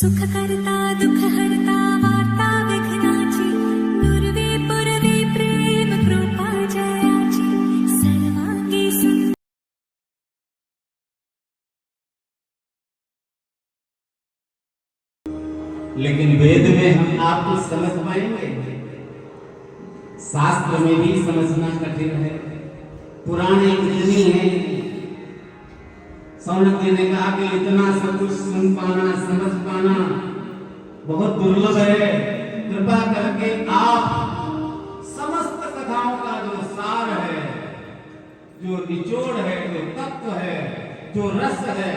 सुख करता दुख हरता वार्ता विघ्नाची दुर्वे पुरवे प्रेम कृपा जयाची सर्वांगी सुंदर। लेकिन वेद में हम आपको समझ पाएंगे, शास्त्र में भी समझना कठिन है। पुराने इतनी है, सौनक जी ने कहा कि इतना सब कुछ सुन पाना समझ पाना बहुत दुर्लभ है। कृपा करके आप समस्त कथाओं का जो सार है, जो निचोड़ है, जो तत्व है, जो रस है,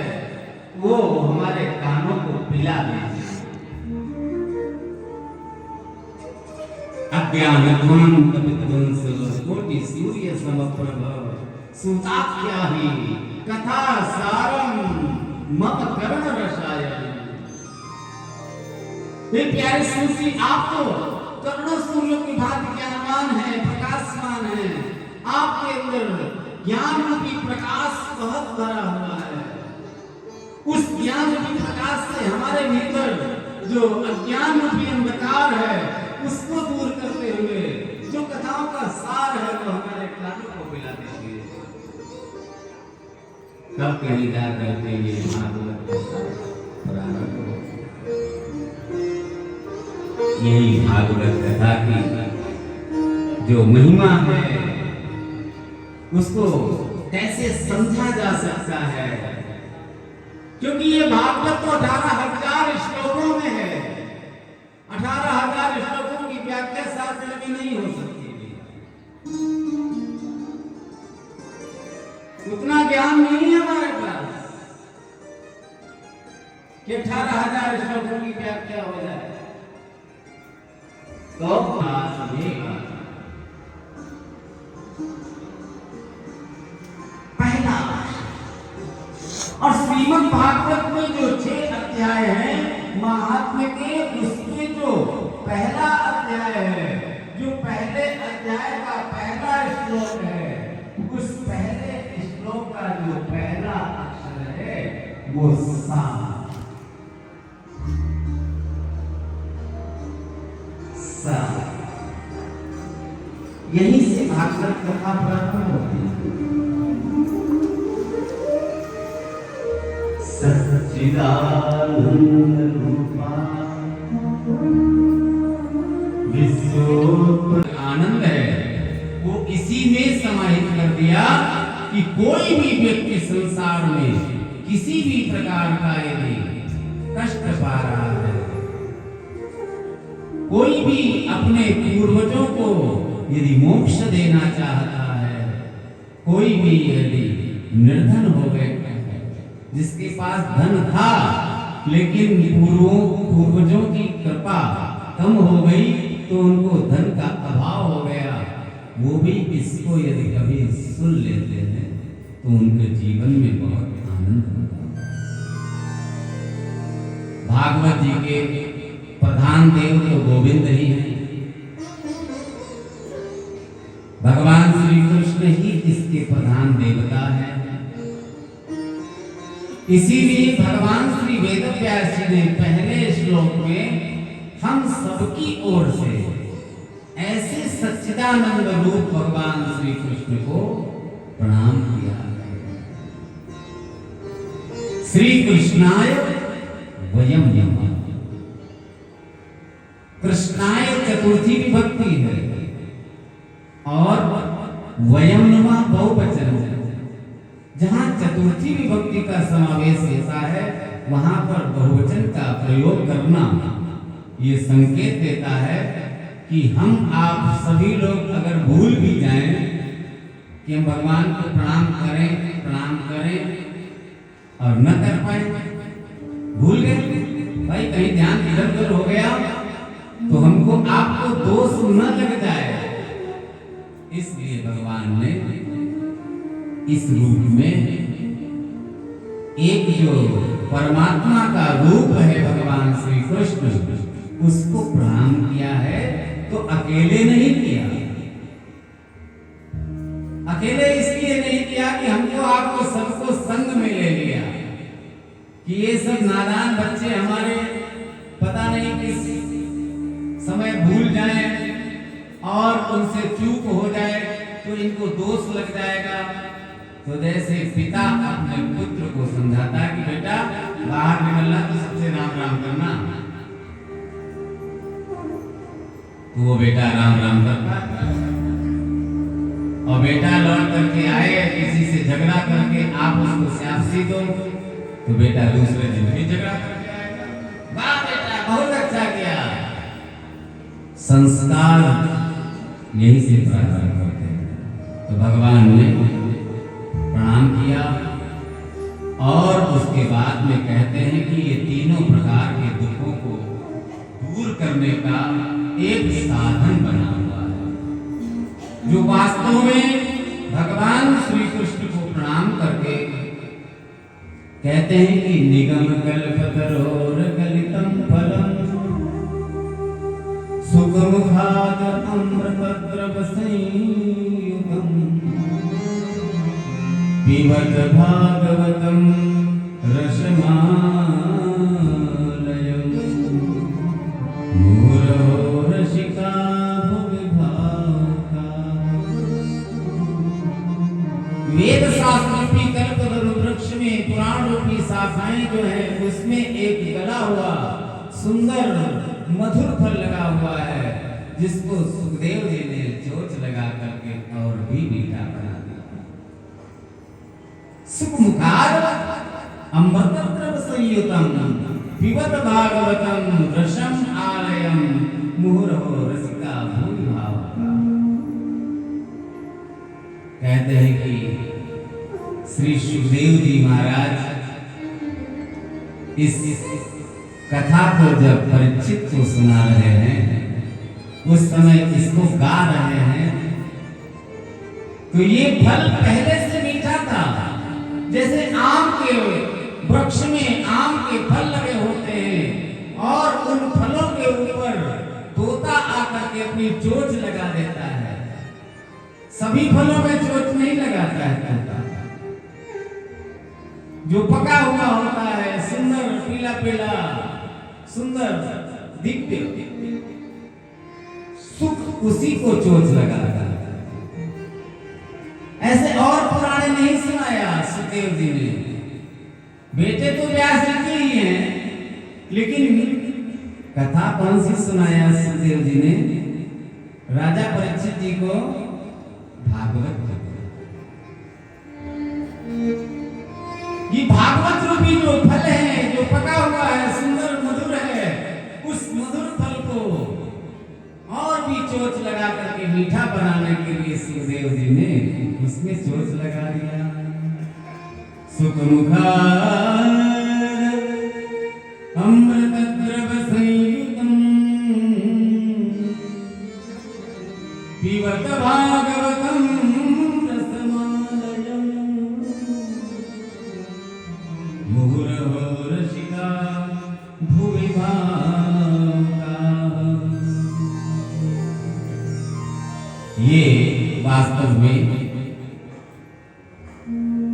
वो हमारे कानों को पिला दीजिए। अज्ञानध्वं कपितवंश कोटि सूर्य समप्रभ सुताख्याहि कथा सारम मम कर्ण रसायन। हे प्यारे सुसी, आप तो करोड़ों सूर्यों की भांति ज्ञानवान है, प्रकाशमान है। आपके अंदर ज्ञान रूपी प्रकाश बहुत भरा हुआ है। उस ज्ञान रूपी प्रकाश से हमारे भीतर जो अज्ञान रूपी अंधकार है उसको दूर करते हुए जो कथाओं का सार है वो हमारे कानों को पिला दीजिए। कब कहीं जा करके ये भागवत प्रारंभ हो, यही भागवत कथा की जो महिमा है उसको कैसे समझा जा सकता है, क्योंकि ये भागवत तो 18,000 श्लोकों में है। 18,000 श्लोकों की व्याख्या शास्त्र में नहीं हो सकती। उतना ज्ञान नहीं है हमारे पास कि 18,000 श्लोकों की व्याख्या हो जाए। तो पहला और श्रीमद् भागवत में जो 6 अध्याय हैं महात्म्य के, उसके जो पहला अध्याय है, जो पहले अध्याय का पहला श्लोक है, उस पहले श्लोक का जो पहला अक्षर है वो सा। यहीं से भागवत कथा प्रारंभ होती है। सच्चिदानंद रूपा विश्व आनंद है वो इसी में समाहित कर दिया कि कोई भी व्यक्ति संसार में किसी भी प्रकार का यदि कष्ट पा रहा है, कोई भी अपने पूर्वजों को यदि मोक्ष देना चाहता है, कोई भी यदि निर्धन हो गए, जिसके पास धन था लेकिन पूर्वजों की कृपा कम हो गई तो उनको धन का अभाव हो गया, वो भी इसको यदि कभी सुन लेते हैं तो उनके जीवन में बहुत आनंद होता है। भागवत जी के प्रधान देव तो गोविंद ही हैं। भगवान श्री कृष्ण ही इसके प्रधान देवता हैं। इसीलिए भगवान श्री वेदव्यास जी ने पहले श्लोक में हम सबकी ओर से ऐसे सच्चिदानंद रूप भगवान श्री कृष्ण को प्रणाम किया। श्री कृष्णाय वयम नमः। कृष्णाय चतुर्थी विभक्ति है और वयम नमः बहुवचन है। जहां चतुर्थी विभक्ति का समावेश होता है वहां पर बहुवचन का प्रयोग करना ये संकेत देता है कि हम आप सभी लोग अगर भूल भी जाएं कि हम भगवान को प्रणाम करें और न कर पाए, भूल गए भाई, कहीं ध्यान इधर उधर हो गया तो हमको आपको दोष न लग जाए। इसलिए भगवान ने इस रूप में एक जो परमात्मा का रूप है भगवान श्री कृष्ण, उसको प्रणाम किया है। तो अकेले नहीं किया, अकेले इसलिए नहीं किया कि हमको आपको सबको संग में ले लिया कि ये सब नादान बच्चे हमारे उनसे चूक हो जाए तो इनको दोष लग जाएगा। तो जैसे पिता अपने पुत्र को समझाता है कि बेटा बाहर निकलना तो सबसे राम राम करना, तो वो बेटा राम राम करता, और बेटा लौट करके आए किसी से झगड़ा करके आप उसको शाबाशी दो तो बेटा दूसरे दिन भी झगड़ा करके आएगा। वाह बेटा बहुत अच्छा किया। संस्कार यही से प्रारंभ होते हैं। तो भगवान ने प्रणाम किया और उसके बाद में कहते हैं कि ये तीनों प्रकार के दुखों को दूर करने का एक साधन बना हुआ है, जो वास्तव में भगवान श्री कृष्ण को प्रणाम करके कहते हैं कि निगम कल्पतरोर गलितम फलम सुखमुखाद अमृतद्रव संयुतम पिबत भागवतम रसमालयम मुहुरहो रसिका भुविभाका। वेद शास्त्र रूपी कल्पतरु वृक्ष में पुराण रूपी शाखाएं जो है उसमें एक गला हुआ सुंदर मधुर फल लगा हुआ है, जिसको सुखदेव जी ने चोंच लगा करके और भी मीठा बना दिया। सुखमुखाद अमृतद्रव संयुतम पिबत भागवतम रसम आलयम मुहुरहो रसिका भूमिभावका। कहते हैं कि श्री सुखदेव जी महाराज इस कथा को जब परीक्षित को सुना रहे हैं, उस समय इसको गा रहे हैं, तो ये फल पहले से मीठा था। जैसे आम के वृक्ष में आम के फल लगे होते हैं और उन फलों के ऊपर तोता आकर के अपनी चोंच लगा देता है। सभी फलों में चोंच नहीं लगाता है तोता, जो पका हुआ होता है सुंदर पीला पीला सुंदर दिव्य सुख उसी को चोंच लगाता है। ऐसे और पुराने नहीं सुनाया सुखदेव जी ने। बेटे तो व्यास जी के ही हैं, लेकिन कथा कौन सी सुनाया सुखदेव जी ने? राजा परीक्षित जी को भागवत। ये भागवत रूपी जो फल है, जो पका हुआ है सुंदर मधुर है, उस मधुर फल को और भी चोंच लगा करके मीठा बनाने के लिए सुखदेव जी ने उसमें चोंच लगा दिया। सुखमुखाद अमृतद्रव संयुतम पिबत भागवतम रसमालयम मुहुरहो रसिका भुविभाका। ये वास्तव में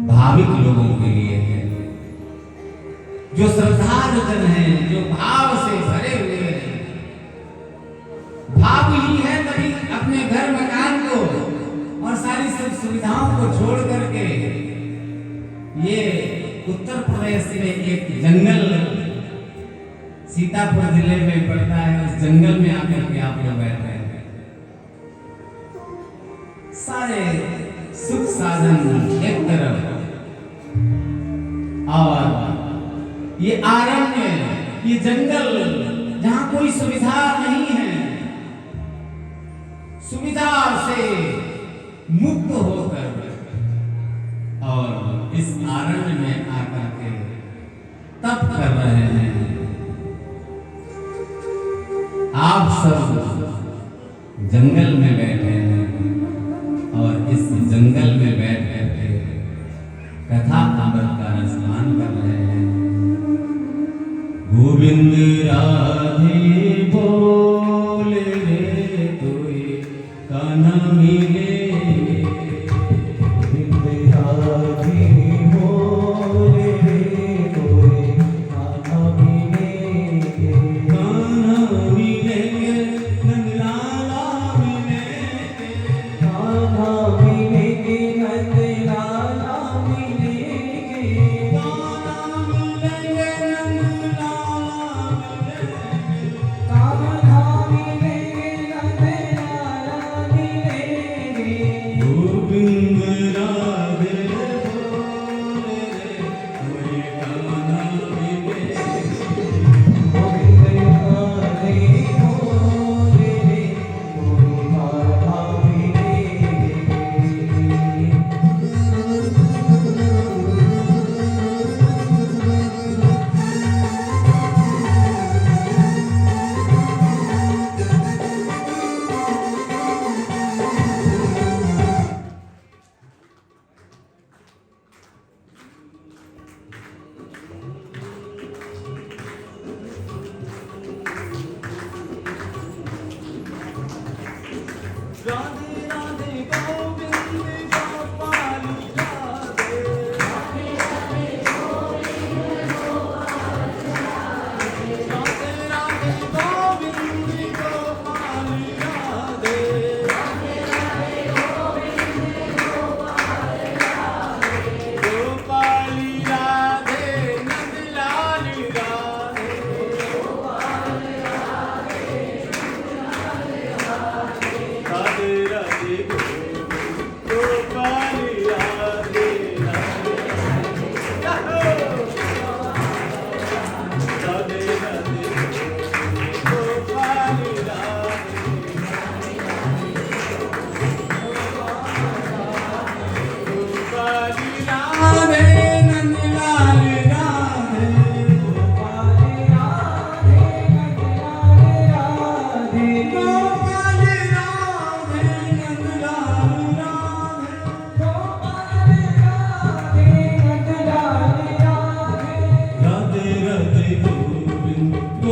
भाविक लोगों के लिए है, जो श्रद्धालु जन हैं, जो भाव से भरे हुए हैं। भाव ही है तभी अपने घर मकान को और सारी सब सुविधाओं को छोड़ करके ये उत्तर प्रदेश में एक जंगल सीतापुर जिले में पड़ता है, उस जंगल में आकर के आप लोग बैठे हैं। सारे सुख साधन एक तरफ और ये आरण्य, ये जंगल जहां कोई सुविधा नहीं है, सुविधा से मुक्त होकर और इस आरण्य में आकर के तप कर रहे हैं। आप सब जंगल में बैठे हैं और इस जंगल में बैठ करके कथा अमृत का रसपान कर रहे हैं। गोविंद राधे बोले रे तोय कान्हा मिले, गोविंद राधे बोले रे तोय कान्हा मिले, कान्हा मिले नंदलाला मिले,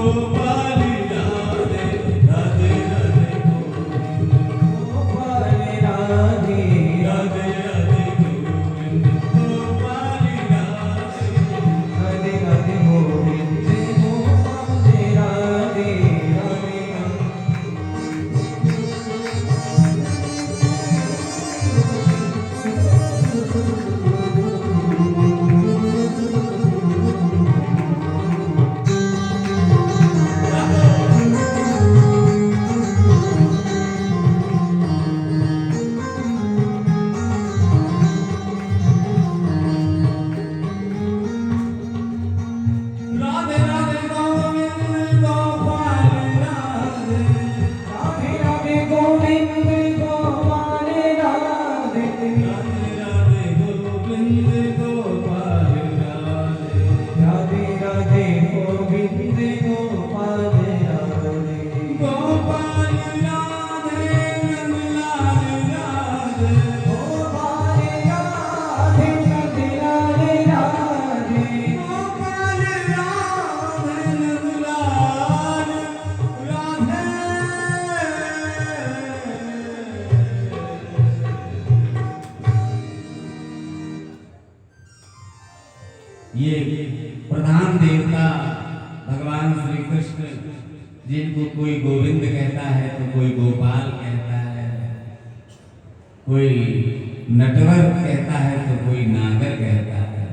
गोपाली राधे राधे राधे गोविंद गोपाली राधे राधे राधे गोविंद गोपाली राधे राधे राधे गोविंद गोपाली राधे राधे राधे राधे गोविंद गोपाली राधे राधे राधे गोविंद गोपाली राधे राधे राधे गोविंद गोपाली राधे राधे राधे गोविंद गोपाली राधे गोपाली राधे नंदलाल राधे गोपाली राधे नंदलाल राधे गोपाली राधे नंदलाल राधे ये प्रधान देवता भगवान श्री कृष्ण, जिनको कोई गोविंद कहता है तो कोई गोपाल कहता है, कोई नटवर कहता है तो कोई नागर कहता है,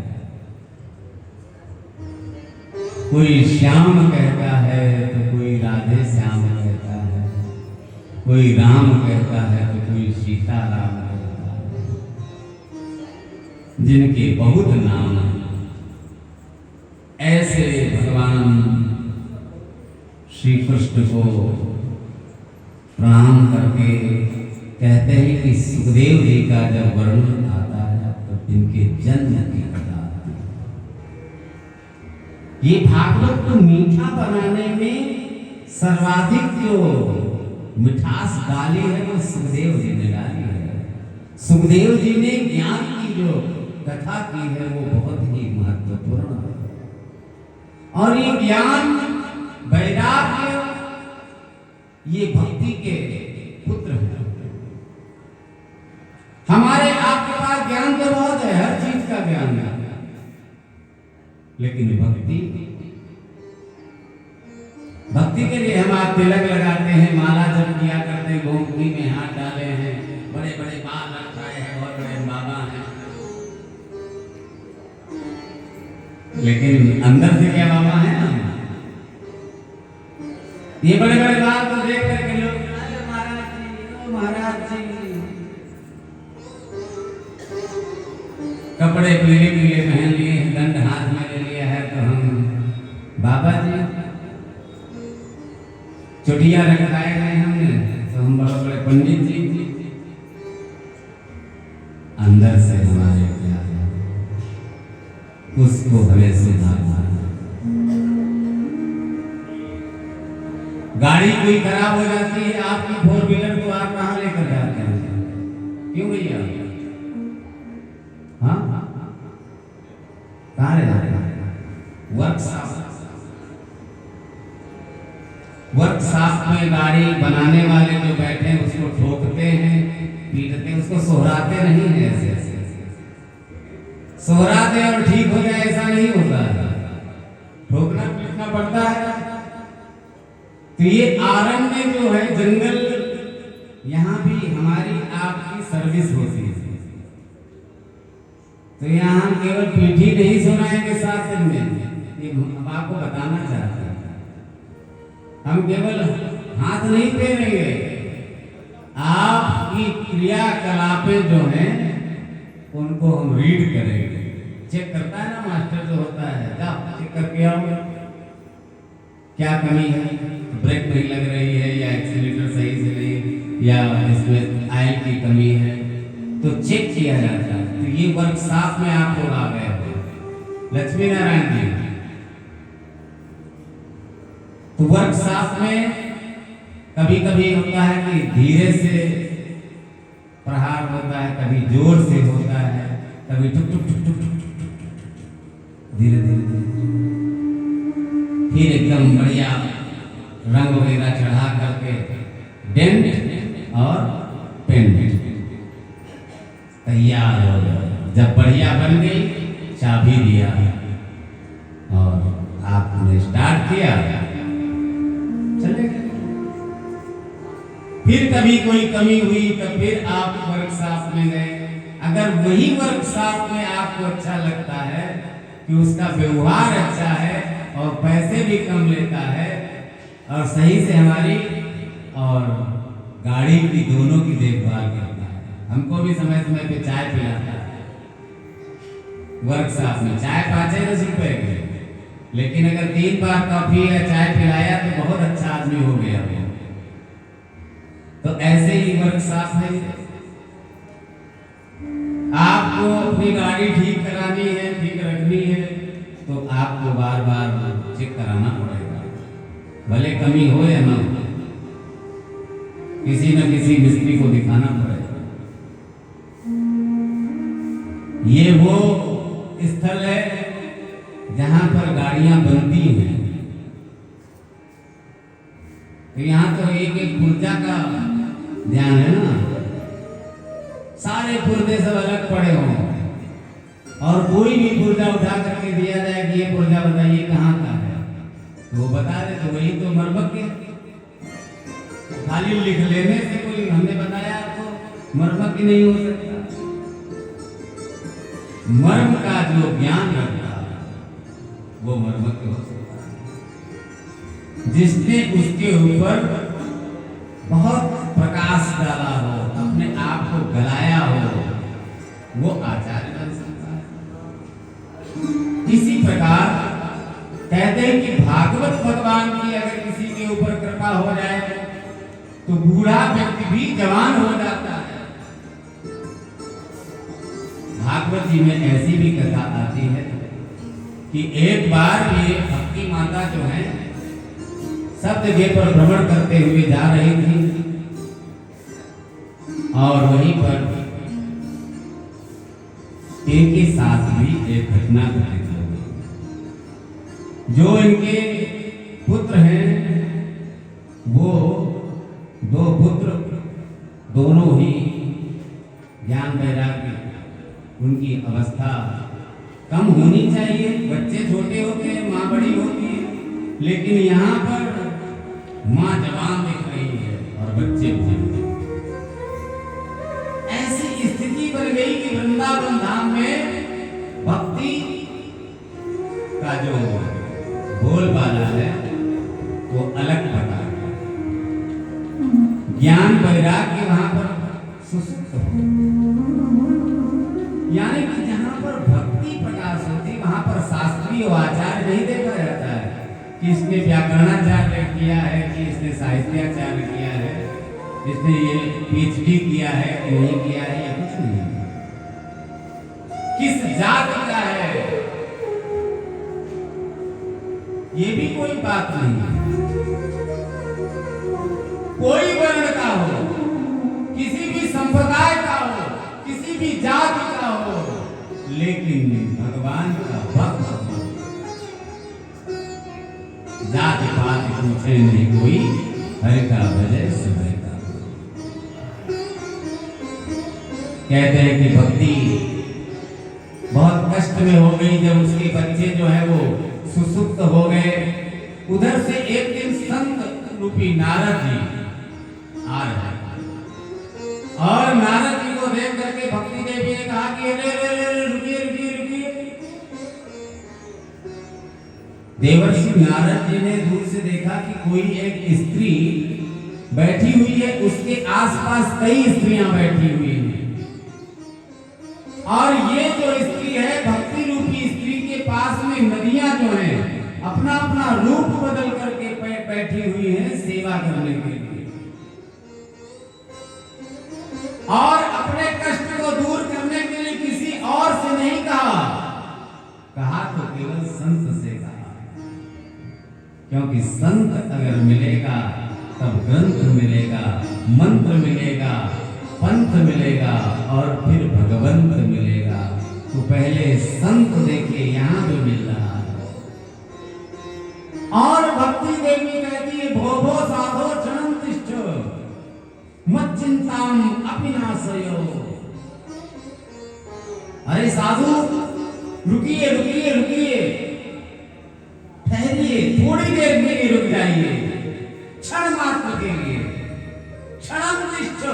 कोई श्याम कहता है तो कोई राधे श्याम कहता है, कोई राम कहता है तो कोई सीता राम कहता है, जिनके बहुत नाम हैं। ऐसे भगवान श्री कृष्ण को प्रणाम करके कहते हैं कि सुखदेव जी का जब वर्णन आता है तो इनके जन्म की कथा आती है। ये भागवत को मीठा बनाने में सर्वाधिक जो मिठास डाली है वो सुखदेव जी ने डाली है। सुखदेव जी ने ज्ञान की जो कथा की है वो बहुत ही महत्वपूर्ण है, और ये ज्ञान वैराग्य ये भक्ति के पुत्र हैं। हमारे आपके पास ज्ञान तो बहुत है, हर चीज का ज्ञान है, लेकिन भक्ति के लिए हम आप तिलक लगाते हैं, माला जप किया करते हैं, गोमती में हाथ डाले हैं, बड़े बड़े बाल रखाए हैं, बहुत बड़े बाबा हैं, लेकिन अंदर से क्या बाबा है ना? ये बड़े बड़े बाल को देख करके लोग अरे महाराज जी, महाराज जी, कपड़े पीले पीले पहन लिए, दंड हाथ में ले लिया है तो हम बाबा जी, चुटिया रखाए गए हमने तो हम बड़े बड़े पंडित जी। अंदर से हमारे क्या है उसको हमें सुधारना है। गाड़ी कोई खराब हो जाती है आपकी, फोर व्हीलर को आप कहाँ लेकर जाते हैं? क्यों भैया? हाँ, कहाँ ले जाते हैं? वर्कशॉप में गाड़ी बनाने वाले जो बैठे हैं उसको ठोकते हैं, पीटते हैं, उसको सोहराते नहीं है। ऐसे सोहराते और ठीक हो जाए ऐसा नहीं होता है, ठोकना पीटना पड़ता है। तो ये आरंभ में जो है जंगल, यहाँ भी हमारी आपकी सर्विस होती है। तो यहाँ हम केवल पीठी नहीं सुनाएंगे 7 दिन में, ये हम आपको बताना चाहते हैं। हम केवल हाथ नहीं फेरेंगे, आपकी क्रियाकलापें जो हैं उनको हम रीड करेंगे। चेक करता है ना मास्टर जो होता है, जाओ चेक करके आओ क्या कमी है, ब्रेक नहीं लग रही है या एक्सीलेटर सही से नहीं या इसमें ऑयल की कमी है, तो चेक किया जाता है। तो ये वर्कशॉप में आप लोग आ गए हो लक्ष्मी नारायण जी। तो वर्कशॉप में कभी कभी होता है कि धीरे से प्रहार होता है, कभी जोर से होता है, कभी टुक टुक टुक टुक धीरे धीरे, फिर एकदम बढ़िया रंग वगैरह चढ़ा करके डेंट और पेंट तैयार हो गया। जब बढ़िया बन गई चाबी दिया और आपने स्टार्ट किया, चले गए। फिर कभी कोई कमी हुई तो फिर आप वर्कशॉप में गए। अगर वही वर्कशॉप में आपको अच्छा लगता है कि उसका व्यवहार अच्छा है और पैसे भी कम लेता है और सही से हमारी और गाड़ी की दोनों की देखभाल करता है, हमको भी समय समय पे चाय पिलाता है। वर्कशॉप में चाय 5-10 रुपए की, लेकिन अगर 3 बार कॉफी या चाय पिलाया तो बहुत अच्छा आदमी हो गया। तो ऐसे ही वर्कशॉप में आपको अपनी गाड़ी ठीक करानी है, ठीक रखनी है, तो आपको बार बार चेक कराना पड़ेगा, भले कमी हो या ना हो, किसी न किसी मिस्त्री को दिखाना पड़ेगा। ये वो स्थल है जहां पर गाड़ियां बनती हैं। तो यहाँ तो एक एक पुर्जा का ध्यान है ना, सारे पुर्जे सब अलग पड़े हों और कोई भी पुर्जा उठा करके दिया जाए कि ये पुर्जा बताइए कहाँ का है, तो वो बता दे तो वही तो मरम्मत के। खाली लिख लेने से कोई हमने बताया आपको मरम्मत की नहीं हो सकता। मर्म का जो ज्ञान रखता है वो मरम्मत हो सकता है। जिसने उसके ऊपर बहुत प्रकाश डाला हो, अपने आप को गलाया हो, वो आचार्य बन सकता है। इसी प्रकार कहते हैं कि भागवत भगवान की अगर किसी के ऊपर कृपा हो जाए तो बूढ़ा व्यक्ति भी जवान हो जाता है। भागवत जी में ऐसी भी कथा आती है कि एक बार ये भक्ति माता जो है सब जगह पर भ्रमण करते हुए जा रही थी और वहीं पर इनके साथ भी एक घटना घटित हो गई। जो इनके पुत्र हैं वो 2 पुत्र दोनों ही ज्ञान वैराग्य, उनकी अवस्था कम होनी चाहिए। बच्चे छोटे होते हैं, माँ बड़ी होती है, लेकिन यहाँ पर माँ जवान दिख रही है और बच्चे बुजुर्ग। ऐसी स्थिति बन गई कि वृंदावन धाम में भक्ति का जो बोलबाला है वो अलग प्रकार का, ज्ञान वैराग्य वहां पर सुसुप्त हो। यानी कि जहां पर भक्ति प्रकाश होती वहां पर शास्त्रीय आचार्य नहीं देखा जाता है कि इसने व्याकरणाचार्य किया है, कि इसने साहित्याचार्य किया है, इसने ये PhD किया है कि नहीं किया है, या कुछ नहीं। किस जात का है ये भी कोई बात नहीं। कोई वर्ण का हो, किसी भी संप्रदाय का हो, किसी भी जाति का हो, लेकिन भगवान का भक्त जाति पात पूछे नहीं कोई, हरि का भजय सुबह का। कहते हैं कि भक्ति बहुत कष्ट में हो गई जब उसके बच्चे जो है वो सुसुप्त हो गए। उधर से एक दिन संत रूपी नारद जी आ रहे और नारद जी को देख करके भक्ति देवी ने कहा कि रुकिए रुकिए रुकिए। देवर्षि नारद जी ने दूर से देखा कि कोई एक स्त्री बैठी हुई है, उसके आसपास कई स्त्रियां बैठी हुई हैं और ये जो स्त्री है भक्ति रूपी स्त्री के पास में नदियां जो हैं अपना अपना रूप बदल करके बैठी हुई हैं सेवा करने के लिए और अपने कष्ट को दूर करने के लिए किसी और से नहीं कहा तो केवल संत से कहा, क्योंकि संत अगर मिलेगा तब ग्रंथ मिलेगा, मंत्र मिलेगा, पंथ मिलेगा और फिर भगवंत मिलेगा। तो पहले संत देखे यहाँ भी मिल रहा है। और भक्ति देवी कहती है भो भो साधो क्षणं तिष्ठ मच्चिंताम अपिनाशयो। अरे साधु रुकिए रुकिए रुकिए, ठहरिए, थोड़ी देर के लिए रुक जाइए, क्षण मात्र के लिए, क्षणं तिष्ठ।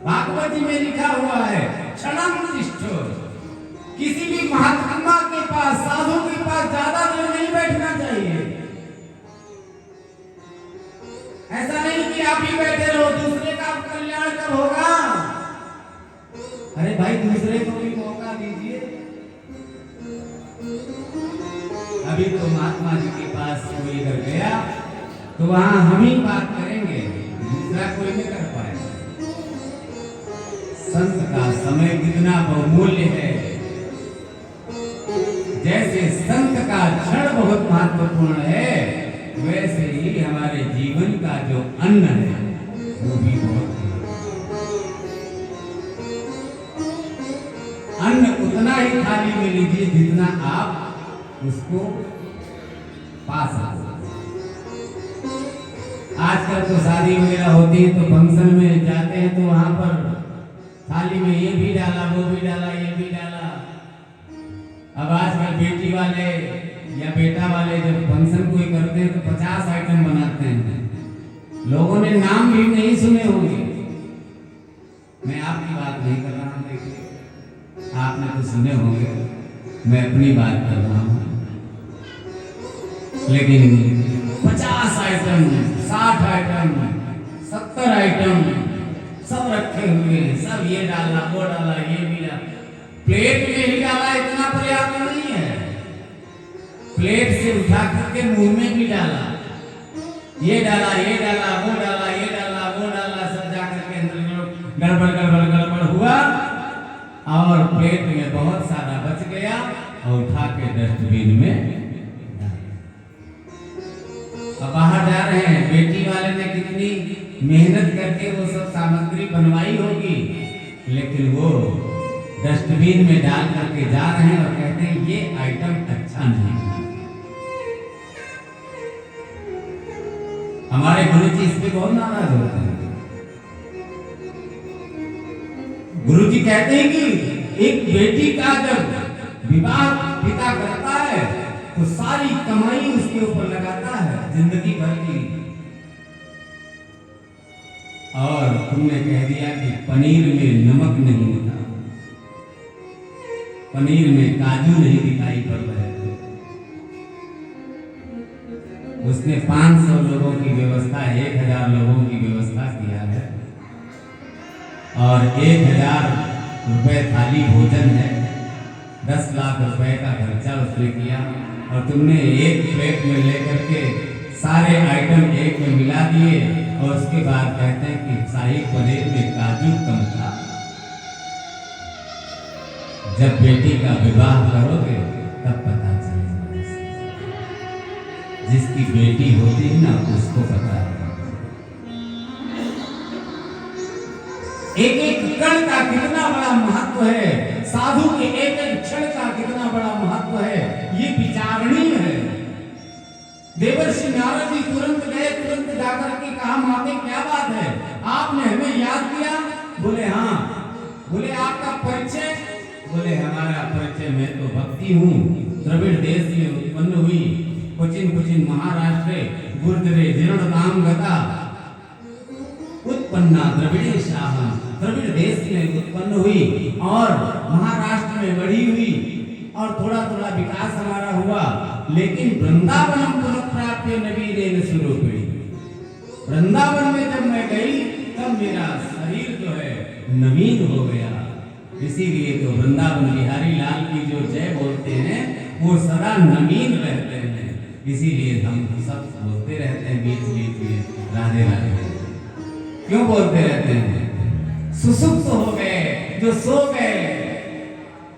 भागवत जी में लिखा हुआ है क्षणं तिष्ठ। किसी भी महात्मा के पास, साधु के पास ज्यादा देर नहीं बैठना चाहिए। ऐसा नहीं कि आप ही बैठे रहो, दूसरे का कल्याण कब होगा? अरे भाई दूसरे को भी मौका दीजिए। अभी तो महात्मा जी के पास कोई अगर गया तो वहां हम ही बात करेंगे, दूसरा कोई नहीं कर पाएगा। संत का समय कितना बहुमूल्य है। जैसे संत का क्षण बहुत महत्वपूर्ण है, वैसे ही हमारे जीवन का जो अन्न है वो भी बहुत अन्न उतना ही थाली में लीजिए जितना आप उसको पा सकते। आजकल तो शादी वगैरह होती है तो फंक्शन में जाते हैं तो वहां पर थाली में ये भी डाला, वो भी डाला, ये भी डाला। अब आजकल बेटी वाले या बेटा वाले जब फंक्शन कोई करते हैं तो 50 आइटम बनाते हैं। लोगों ने नाम भी नहीं सुने होंगे। मैं आपकी बात नहीं कर रहा हूं, देखिए आपने तो सुने होंगे, मैं अपनी बात कर रहा हूं। लेकिन 50 आइटम, 60 आइटम, 70 आइटम सब रखे हुए हैं, सब ये डाला, वो डाला, ये भी डाला। प्लेट में ही डाला इतना पर्याप्त नहीं है, प्लेट से उठा करके मुंह में भी डाला। ये डाला, ये डाला, वो डाला, ये डाला, वो डाला, सब जा करके अंदर गड़बड़ गड़बड़ गड़बड़ हुआ और प्लेट में बहुत सारा बच गया और उठा के डस्टबिन में। अब बाहर जा रहे हैं, बेटी वाले ने कितनी मेहनत करके वो सब सामग्री बनवाई होगी, लेकिन वो डस्टबिन में डाल करके जा रहे हैं और कहते हैं ये आइटम अच्छा नहीं। हमारे गुरुजी इस पे बहुत नाराज होते हैं। गुरुजी कहते हैं कि एक बेटी का जब विवाह पिता करता है तो सारी कमाई उसके ऊपर लगाता है जिंदगी भर की। और तुमने कह दिया कि पनीर में नमक नहीं होता, पनीर में काजू नहीं दिखाई पड़ रहे थे। उसने 500 लोगों की व्यवस्था, 1000 लोगों की व्यवस्था किया है और 1000 रुपए थाली भोजन है, 10 लाख रुपए का खर्चा उसने किया और तुमने एक प्लेट में लेकर के सारे आइटम एक में मिला दिए और उसके बाद कहते हैं कि शाही पनीर में काजू कम था। जब बेटी का विवाह करोगे तब पता चलेगा। जिसकी बेटी होती है ना उसको पता है। एक एक कण का कितना बड़ा महत्व है, साधु के एक एक क्षण का कितना बड़ा महत्व है, ये विचारणीय है। देवर्षि नारद जी तुरंत गए, तुरंत जाकर के कहा माते क्या बात है, आपने हमें याद किया? बोले हाँ। बोले आपका परिचय? बोले हमारा परिचय, मैं तो भक्ति हूँ, द्रविड़ देश में उत्पन्न हुई, क्वचिन क्वचिन महाराष्ट्रे गुर्जरे जीर्णताम गता उत्पन्ना द्रविड़े शाह। द्रविड़ देश में उत्पन्न हुई और महाराष्ट्र में बढ़ी हुई और थोड़ा थोड़ा विकास हमारा हुआ, लेकिन वृंदावन पुनः प्राप्त नवीन स्वरूपी। वृंदावन में जब मैं गई तब मेरा शरीर जो है नवीन हो गया। इसीलिए तो वृंदावन बिहारी लाल की जो जय बोलते हैं वो सदा नवीन रहते हैं। इसीलिए हम सब बोलते रहते हैं बीच बीच में राधे राधे। क्यों बोलते रहते हैं? सुसुप्त हो गए, जो सो गए,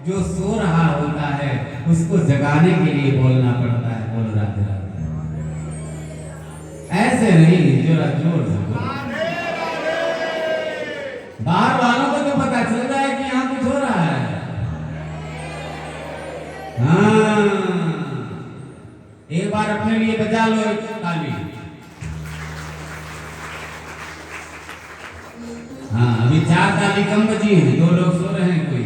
जो सो रहा होता है उसको जगाने के लिए बोलना पड़ता है, बोल राधे राधे। ऐसे नहीं, जोर जोर से। बाहर वालों को तो पता चल रहा है कि यहाँ कुछ हो रहा है। हाँ, एक बार बार अपने लिए बजा लो एक ताली। हाँ, अभी 4 ताली कम बजी हैं, 2 लोग सो रहे हैं, कोई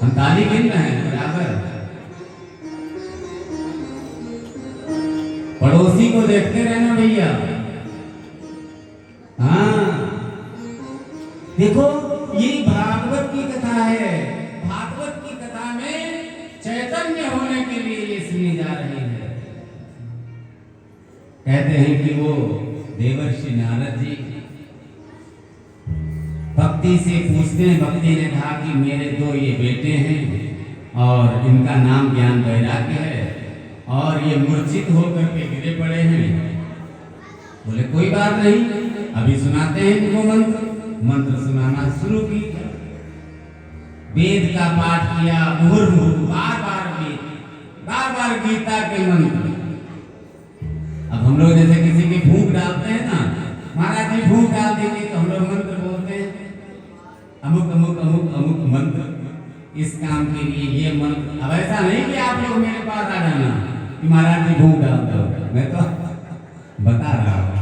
हम ताली गिन रहे हैं बराबर। पड़ोसी को देखते रहना भैया। हाँ, देखो ये भागवत की कथा है। भागवत की कथा में चैतन्य होने के लिए ये सुनी जा रही है। कहते हैं कि वो देवर्षि नारद जी भक्ति से पूछते हैं। भक्ति ने कहा कि मेरे 2 ये बेटे हैं और इनका नाम ज्ञान वैराग्य है और ये मूर्छित होकर के गिरे पड़े हैं। बोले कोई बात नहीं, अभी सुनाते हैं इनको मंत्र सुनाना शुरू किया। वेद का पाठ किया, मुहुर्मुहु बार बार गीता के मंत्र। अब हम लोग जैसे किसी की भूख डालते हैं ना, महाराज जी भूख डाल देंगे तो हम लोग मंत्र बोलते हैं, अमुक अमुक अमुक अमुक मंत्र, इस काम के लिए ये मंत्र। अब ऐसा नहीं कि आप लोग मेरे पास आ जाना कि महाराज जी भूख डाल दो, मैं तो बता रहा हूँ,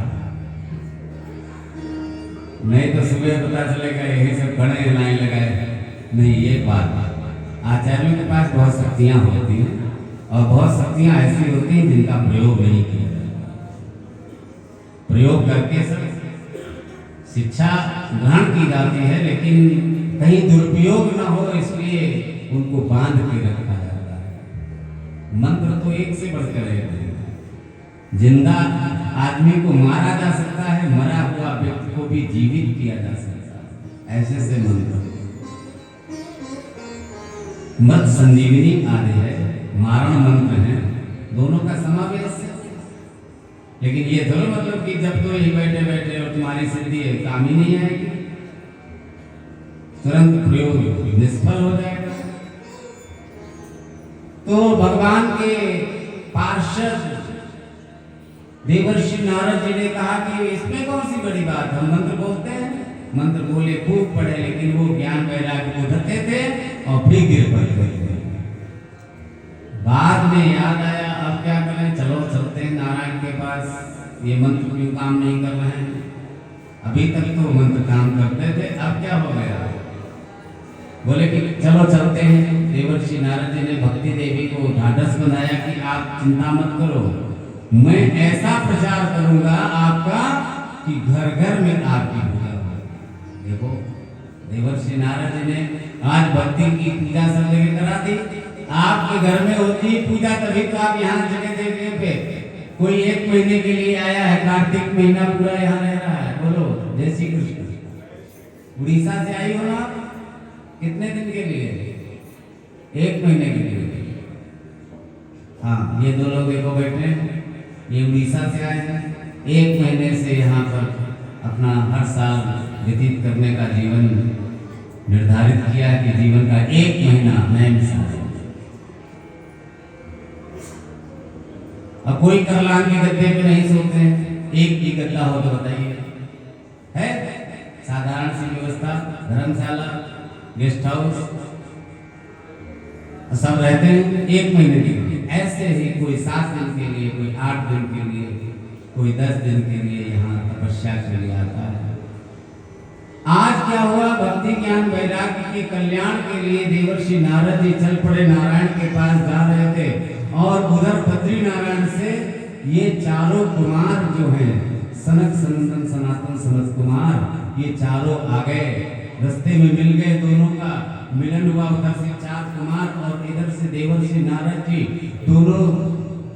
नहीं तो सुबह पता चलेगा यही सब खड़े लाइन लगाए। नहीं, ये बात आचार्यों के पास बहुत शक्तियां होती हैं और बहुत शक्तियां ऐसी होती हैं जिनका प्रयोग नहीं किया जाता। प्रयोग करके सब शिक्षा ग्रहण की जाती है, लेकिन कहीं दुरुपयोग न हो इसलिए उनको बांध के रखा जाता है। मंत्र तो एक से बढ़कर एक है। जिंदा आदमी को मारा जा सकता है, मरा हुआ व्यक्ति को भी जीवित किया जा सकता है, ऐसे से मंत्र। मृत संजीवनी आदि है, मारण मंत्र है, दोनों का समावेश है। लेकिन ये थोड़ा मतलब कि जब तो यही बैठे बैठे और तुम्हारी सिद्धि है, काम ही नहीं आएगी, तुरंत प्रयोग निष्फल हो जाएगा। तो भगवान के पार्षद देवर्षि नारद जी ने कहा कि इसमें कौन सी बड़ी बात है, हम मंत्र बोलते हैं। मंत्र बोले, खूब पढ़े, लेकिन वो ज्ञान वैराग्य को धरते थे और फिर गिर पड़ते थे। बाद में याद आया, अब क्या करें, चलो चलते हैं नारायण के पास, ये मंत्र क्यों काम नहीं कर रहे हैं। अभी तक तो मंत्र काम करते थे, अब क्या हो गया। बोले कि चलो चलते हैं। देवर्षि नारद जी ने भक्ति देवी को ढाढ़स बनाया कि आप चिंता मत करो, मैं ऐसा प्रचार करूंगा आपका कि घर घर में आपकी पूजा हो। देखो देवर्षि नारद जी ने आज भक्ति की पूजा सब जगह करा दी। आपके घर में होती पूजा, तभी तो आप यहाँ जगह जगह पे कोई 1 महीने के लिए आया है, कार्तिक महीना पूरा यहाँ रह रहा है। बोलो जय श्री कृष्ण। उड़ीसा से आई हो आप, कितने दिन के लिए? 1 महीने के लिए। हाँ, ये 2 लोग देखो बैठे, ये उड़ीसा से आए हैं, 1 महीने से यहाँ पर अपना हर साल व्यतीत करने का जीवन निर्धारित किया है कि जीवन का 1 महीना नए मिसाल। अब कोई करलान के गद्दे पे नहीं सोते हैं, एक भी गद्दा हो तो बताइए, है साधारण सी व्यवस्था, धर्मशाला, गेस्ट हाउस सब रहते हैं 1 महीने के लिए। ऐसे ही कोई 7 दिन के लिए, कोई 8 दिन के लिए, कोई 10 दिन के लिए यहाँ तपस्या के लिए आता है। आज क्या हुआ, भक्ति ज्ञान वैराग्य के कल्याण के लिए देवर्षि नारद जी चल पड़े, नारायण के पास जा रहे थे। और उधर बद्री नारायण से ये चारों कुमार जो हैं, सनक सनंदन सनातन सनत कुमार, ये चारों आ गए, रास्ते में मिल गए, दोनों का मिलन हुआ। उधर से 4 कुमार और इधर से देवर्षि नारद जी, दोनों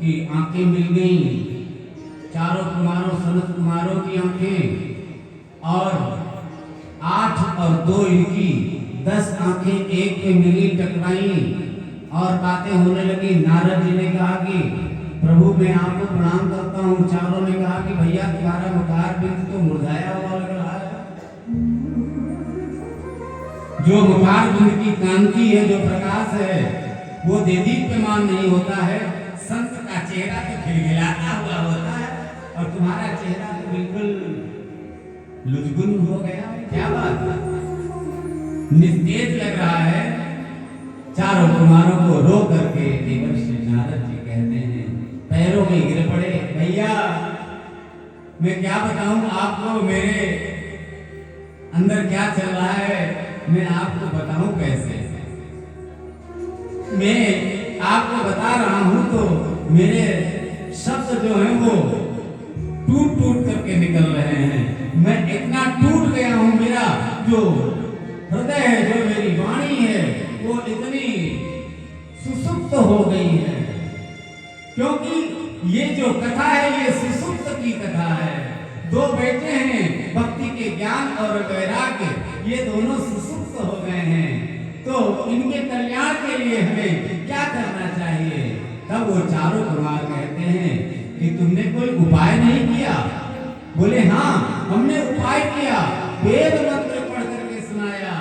की आंखें मिल गई, चारों कुमारों सनत कुमारों की आंखें, और 8 और 2 इनकी 10 आंखें एक में मिली, टकराई और बातें होने लगी। नारद जी ने कहा कि प्रभु मैं आपको प्रणाम करता हूँ। चारों ने कहा कि भैया तुम्हारा मुखार बिंद तो मुरझाया हुआ लग रहा है। जो मुखार बिंद की कांति है, जो प्रकाश है, वो देदीप्यमान नहीं होता है। संत का चेहरा तो खिलखिलाता हुआ होता है और तुम्हारा चेहरा तो बिल्कुल लुजगुन हो गया। क्या बात है, निस्तेज लग रहा है। चारों कुमारों को रो करके देवर्षि नारद जी कहते हैं गए, गिर पड़े। भैया मैं क्या बताऊं आपको, मेरे अंदर क्या चल रहा है, मैं आपको बताऊं कैसे। मैं आपको बता रहा हूं तो मेरे शब्द जो हैं वो टूट टूट करके निकल रहे हैं। मैं इतना टूट गया हूं, मेरा जो हृदय है, जो मेरी वाणी है, वो इतनी सुसुप्त हो गई है, क्योंकि ये जो कथा है ये सुसुप्त की कथा है। दो बेटे हैं, भक्ति के ज्ञान और वैराग्य, ये दोनों सुसुप्त हो गए हैं। तो इनके कल्याण के लिए हमें क्या करना चाहिए? तब वो चारों कुमार कहते हैं कि तुमने कोई उपाय नहीं किया। बोले हाँ, हमने उपाय किया, वेद मंत्र पढ़ करके सुनाया,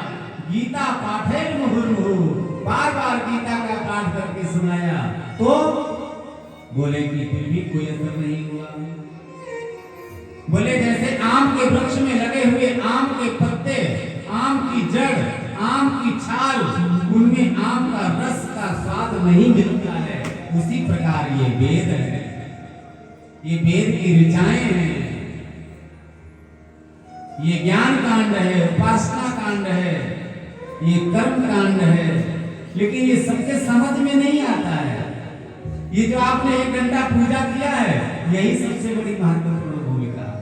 गीता पाठे मुहुर्मुहु, बार बार गीता का पाठ करके सुनाया। तो बोले कि फिर भी कोई असर नहीं हुआ। बोले जैसे आम के वृक्ष में लगे हुए आम के पत्ते, आम की जड़, आम की छाल, उनमें आम का रस का स्वाद नहीं मिलता है, उसी प्रकार ये वेद है, ये वेद की ऋचाएं हैं, ये ज्ञान कांड है, उपासना कांड है, ये कर्म कांड है, लेकिन ये सबके समझ में नहीं आता है। ये जो आपने 1 घंटा पूजा किया है, यही सबसे बड़ी महत्वपूर्ण भूमिका है।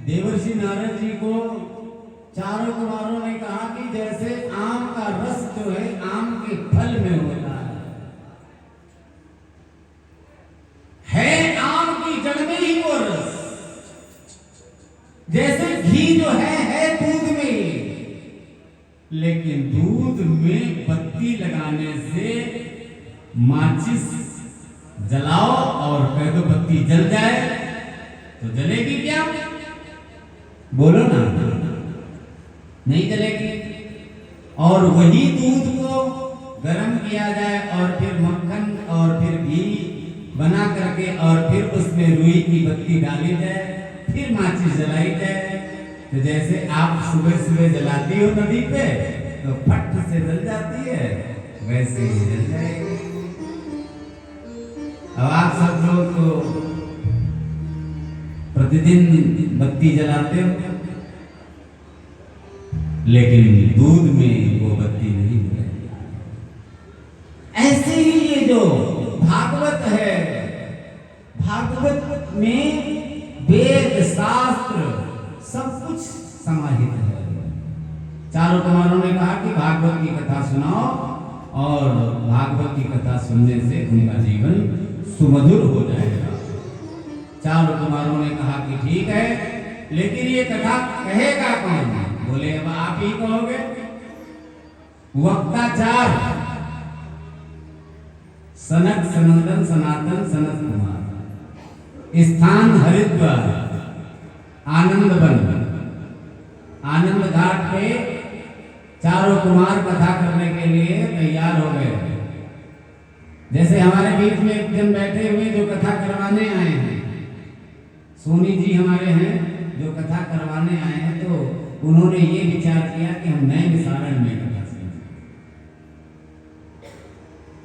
देवर्षि नारद जी को चारों कुमारों ने कहा कि जैसे आम का रस जो है आम के फल में होता है आम की जड़ में ही वो रस, जैसे घी जो है दूध में, लेकिन दूध में बत्ती लगाने से माचिस जलाओ और कह दो बत्ती जल जाए तो जलेगी क्या? बोलो ना, नहीं जलेगी। और वही दूध को गर्म किया जाए और फिर मक्खन और फिर घी बना करके और फिर उसमें रुई की बत्ती डाली जाए, फिर माचिस जलाई जाए। तो जैसे आप सुबह सुबह जलाती हो नदी पे तो फट से जल जाती है, वैसे ही जल जाएगी। अब आप सब लोग तो प्रतिदिन बत्ती जलाते हो, लेकिन दूध में वो बत्ती नहीं है। ऐसे ही ये जो भागवत है, भागवत में वेद शास्त्र सब कुछ समाहित है। चारों कुमारों ने कहा कि भागवत की कथा सुनाओ, और भागवत की कथा सुनने से उनका जीवन सुमधुर हो जाएगा। चारों कुमारों ने कहा कि ठीक है, लेकिन ये कथा कहेगा कौन? बोले अब आप ही कहोगे। वक्ता चार, सनक सनंदन सनातन सनत कुमार, स्थान हरिद्वार, आनंद वन, आनंद घाट पे चारों कुमार कथा करने के लिए तैयार हो गए। जैसे हमारे बीच में एक जन बैठे हुए जो कथा करवाने आए हैं, सोनी जी हमारे हैं जो कथा करवाने आए हैं, तो उन्होंने ये विचार किया कि हम नए विसारण में कथा सुनें।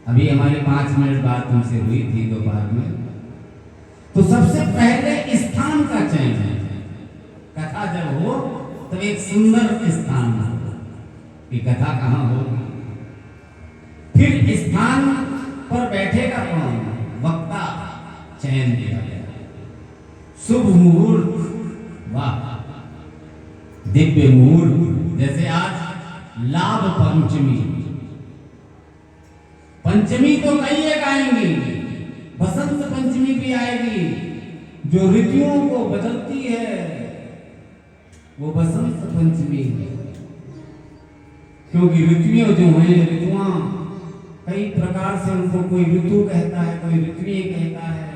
अभी हमारे 5 मिनट बाद तुमसे हुई थी दोपहर में। तो सबसे पहले स्थान का चयन है। कथा जब हो तो एक सुंदर स्थान हो कि कथा कहाँ होगी। फिर स्थान पर बैठेगा कौन? वक्ता चयन किया गया। शुभ मुहूर्त, वाह दिव्य मुहूर्त। जैसे आज लाभ पंचमी, पंचमी तो कई एक आएंगी, बसंत पंचमी भी आएगी जो ऋतुओं को बदलती है, वो बसंत पंचमी है। क्योंकि ऋतुएं जो हैं, ऋतुआं कई प्रकार से, उनको कोई ऋतु कहता है, कोई ऋतुएं कहता है।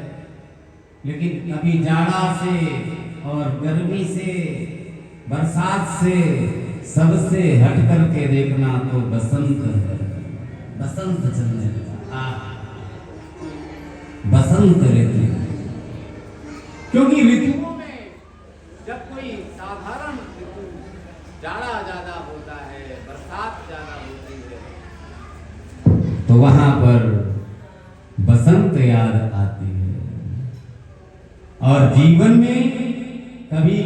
लेकिन कभी जाड़ा से और गर्मी से, बरसात से, सबसे हट करके देखना तो बसंत है। बसंत चलने लगा, बसंत ऋतु। क्योंकि ऋतुओं में जब कोई साधारण ऋतु, जाड़ा ज्यादा होता है, बरसात ज्यादा होती है, तो वहां पर बसंत याद आती है। और जीवन में कभी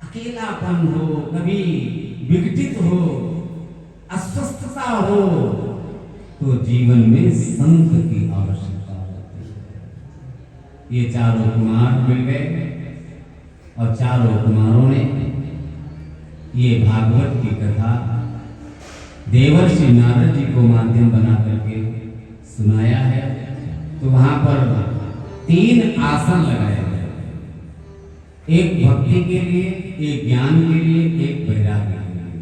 अकेलापन हो, कभी विघटित हो, अस्वस्थता हो, तो जीवन में संत की आवश्यकता होती है। ये चारों कुमार मिल गए और चारों कुमारों ने ये भागवत की कथा देवर्षि नारद जी को माध्यम बना करके सुनाया है। तो वहां पर 3 आसन लगाए गए, एक भक्ति के लिए, एक ज्ञान के लिए, एक वैराग्य के लिए।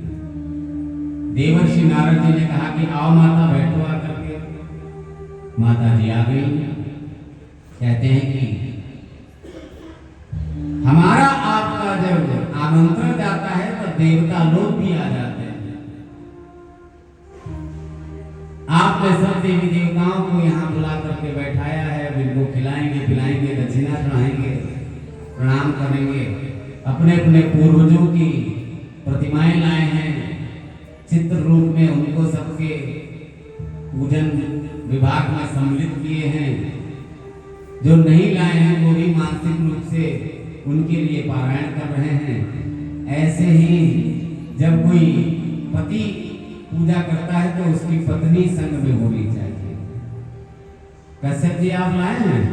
देवर्षि नारद जी ने कहा कि आओ माता बैठो आकर के। माता जी आ गई। कहते हैं कि हमारा आपका जब आमंत्रण जाता है तो देवता लोग भी आ जाते हैं। आपने सब देवी देवताओं को यहाँ बुला करके बैठाया है, जिनको खिलाएंगे पिलाएंगे, दक्षिणा चढ़ाएंगे, प्रणाम करेंगे। अपने अपने पूर्वजों की प्रतिमाएं लाए हैं, चित्र रूप में उनको सबके पूजन विभाग में सम्मिलित किए हैं। जो नहीं लाए हैं वो भी मानसिक रूप से उनके लिए पारायण कर रहे हैं। ऐसे ही जब कोई पति पूजा करता है तो उसकी पत्नी संग में होनी चाहिए। कश्यप जी आप लाए हैं?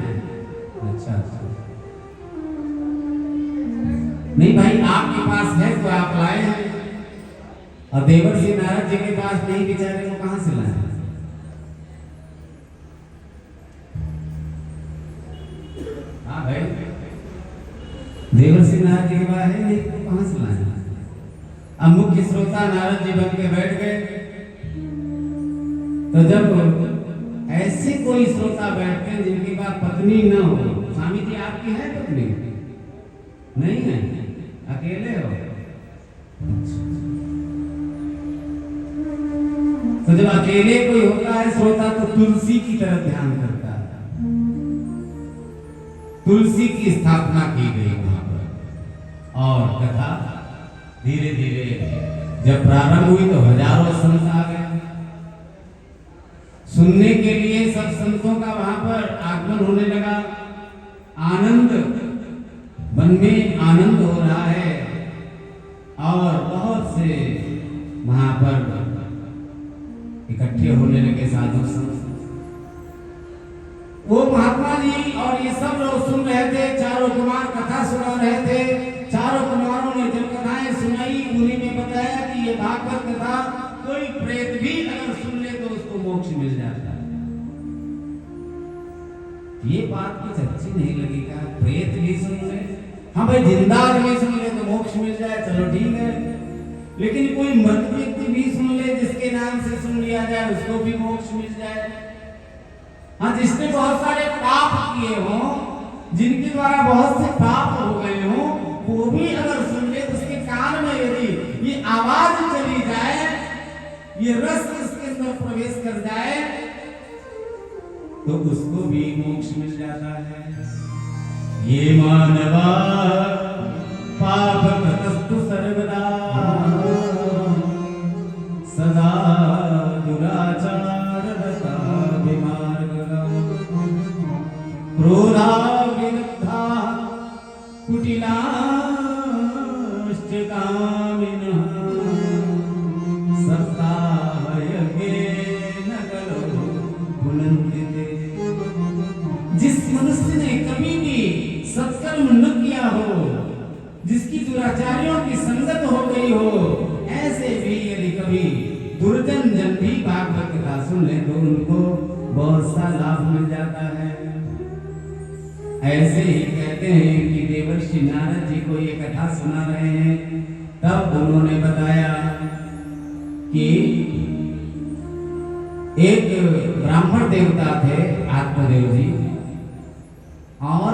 अच्छा, नहीं भाई, आपके पास है तो आप लाए हैं, और देवर्षि नारद जी के पास नहीं, बेचारे को कहां से लाए? हाँ भाई, देवर्षि नारद जी के पास है नहीं तो कहां से लाए? अब मुख्य श्रोता नारद जी बन के बैठ गए। तो जब ऐसे कोई श्रोता बैठते हैं जिनके पास पत्नी न हो, स्वामी जी आपकी है पत्नी? नहीं है, अकेले हो? तो जब अकेले कोई होता है श्रोता तो तुलसी की तरफ ध्यान करता स्थापना की गई वहां पर। और कथा धीरे धीरे जब प्रारंभ हुई तो हजारों संत आ गए सुनने के लिए। सब संतों का वहां पर आगमन होने लगा। आनंद, मन में आनंद हो रहा है और बहुत से वहां पर इकट्ठे होने लगे साधु संत। वो महात्मा जी और ये सब लोग सुन रहे थे। चारों कुमार कथा सुना रहे थे। चारों कुमारों ने जब कथाएं सुनाई, उन्हीं ने बताया कि ये भागवत कथा कोई प्रेत भी अगर सुन ले तो उसको मोक्ष मिल जाता है। ये बात कुछ अच्छी नहीं लगी। क्या प्रेत भी सुन ले? हाँ भाई, जिंदा आदमी सुन ले तो मोक्ष मिल जाए, चलो ठीक है। लेकिन कोई मृत व्यक्ति भी सुन ले, जिसके नाम से सुन लिया जाए, उसको भी मोक्ष मिल जाए। हाँ, जिसने बहुत सारे पाप किए हों, जिनके द्वारा बहुत से पाप हो गए हों, वो भी अगर सुन ले तो उसके कान में यदि ये आवाज चली जाए, ये रस उसके अंदर प्रवेश कर जाए, तो उसको भी मोक्ष मिल जाता है। ये मानवा पाप कृतस्तु सर्वदा सदा दुराचार रता विमार्गः क्रोधा विरुद्धा कुटिलाश्च कामिनः सप्ताहयज्ञेन कलो भुनन्ति ते। जिस मनुष्य ने कभी भी सत्कर्म न किया हो, जिसकी दुराचारियों की संगत हो गई हो, ऐसे भी यदि कभी दुर्जन जन भी भागवत कथा सुन ले तो उनको बहुत सा लाभ मिल जाता है। ऐसे ही कहते हैं कि देवर्षि नारद जी को ये कथा सुना रहे हैं, तब उन्होंने बताया कि एक ब्राह्मण देवता थे आत्मदेव जी, और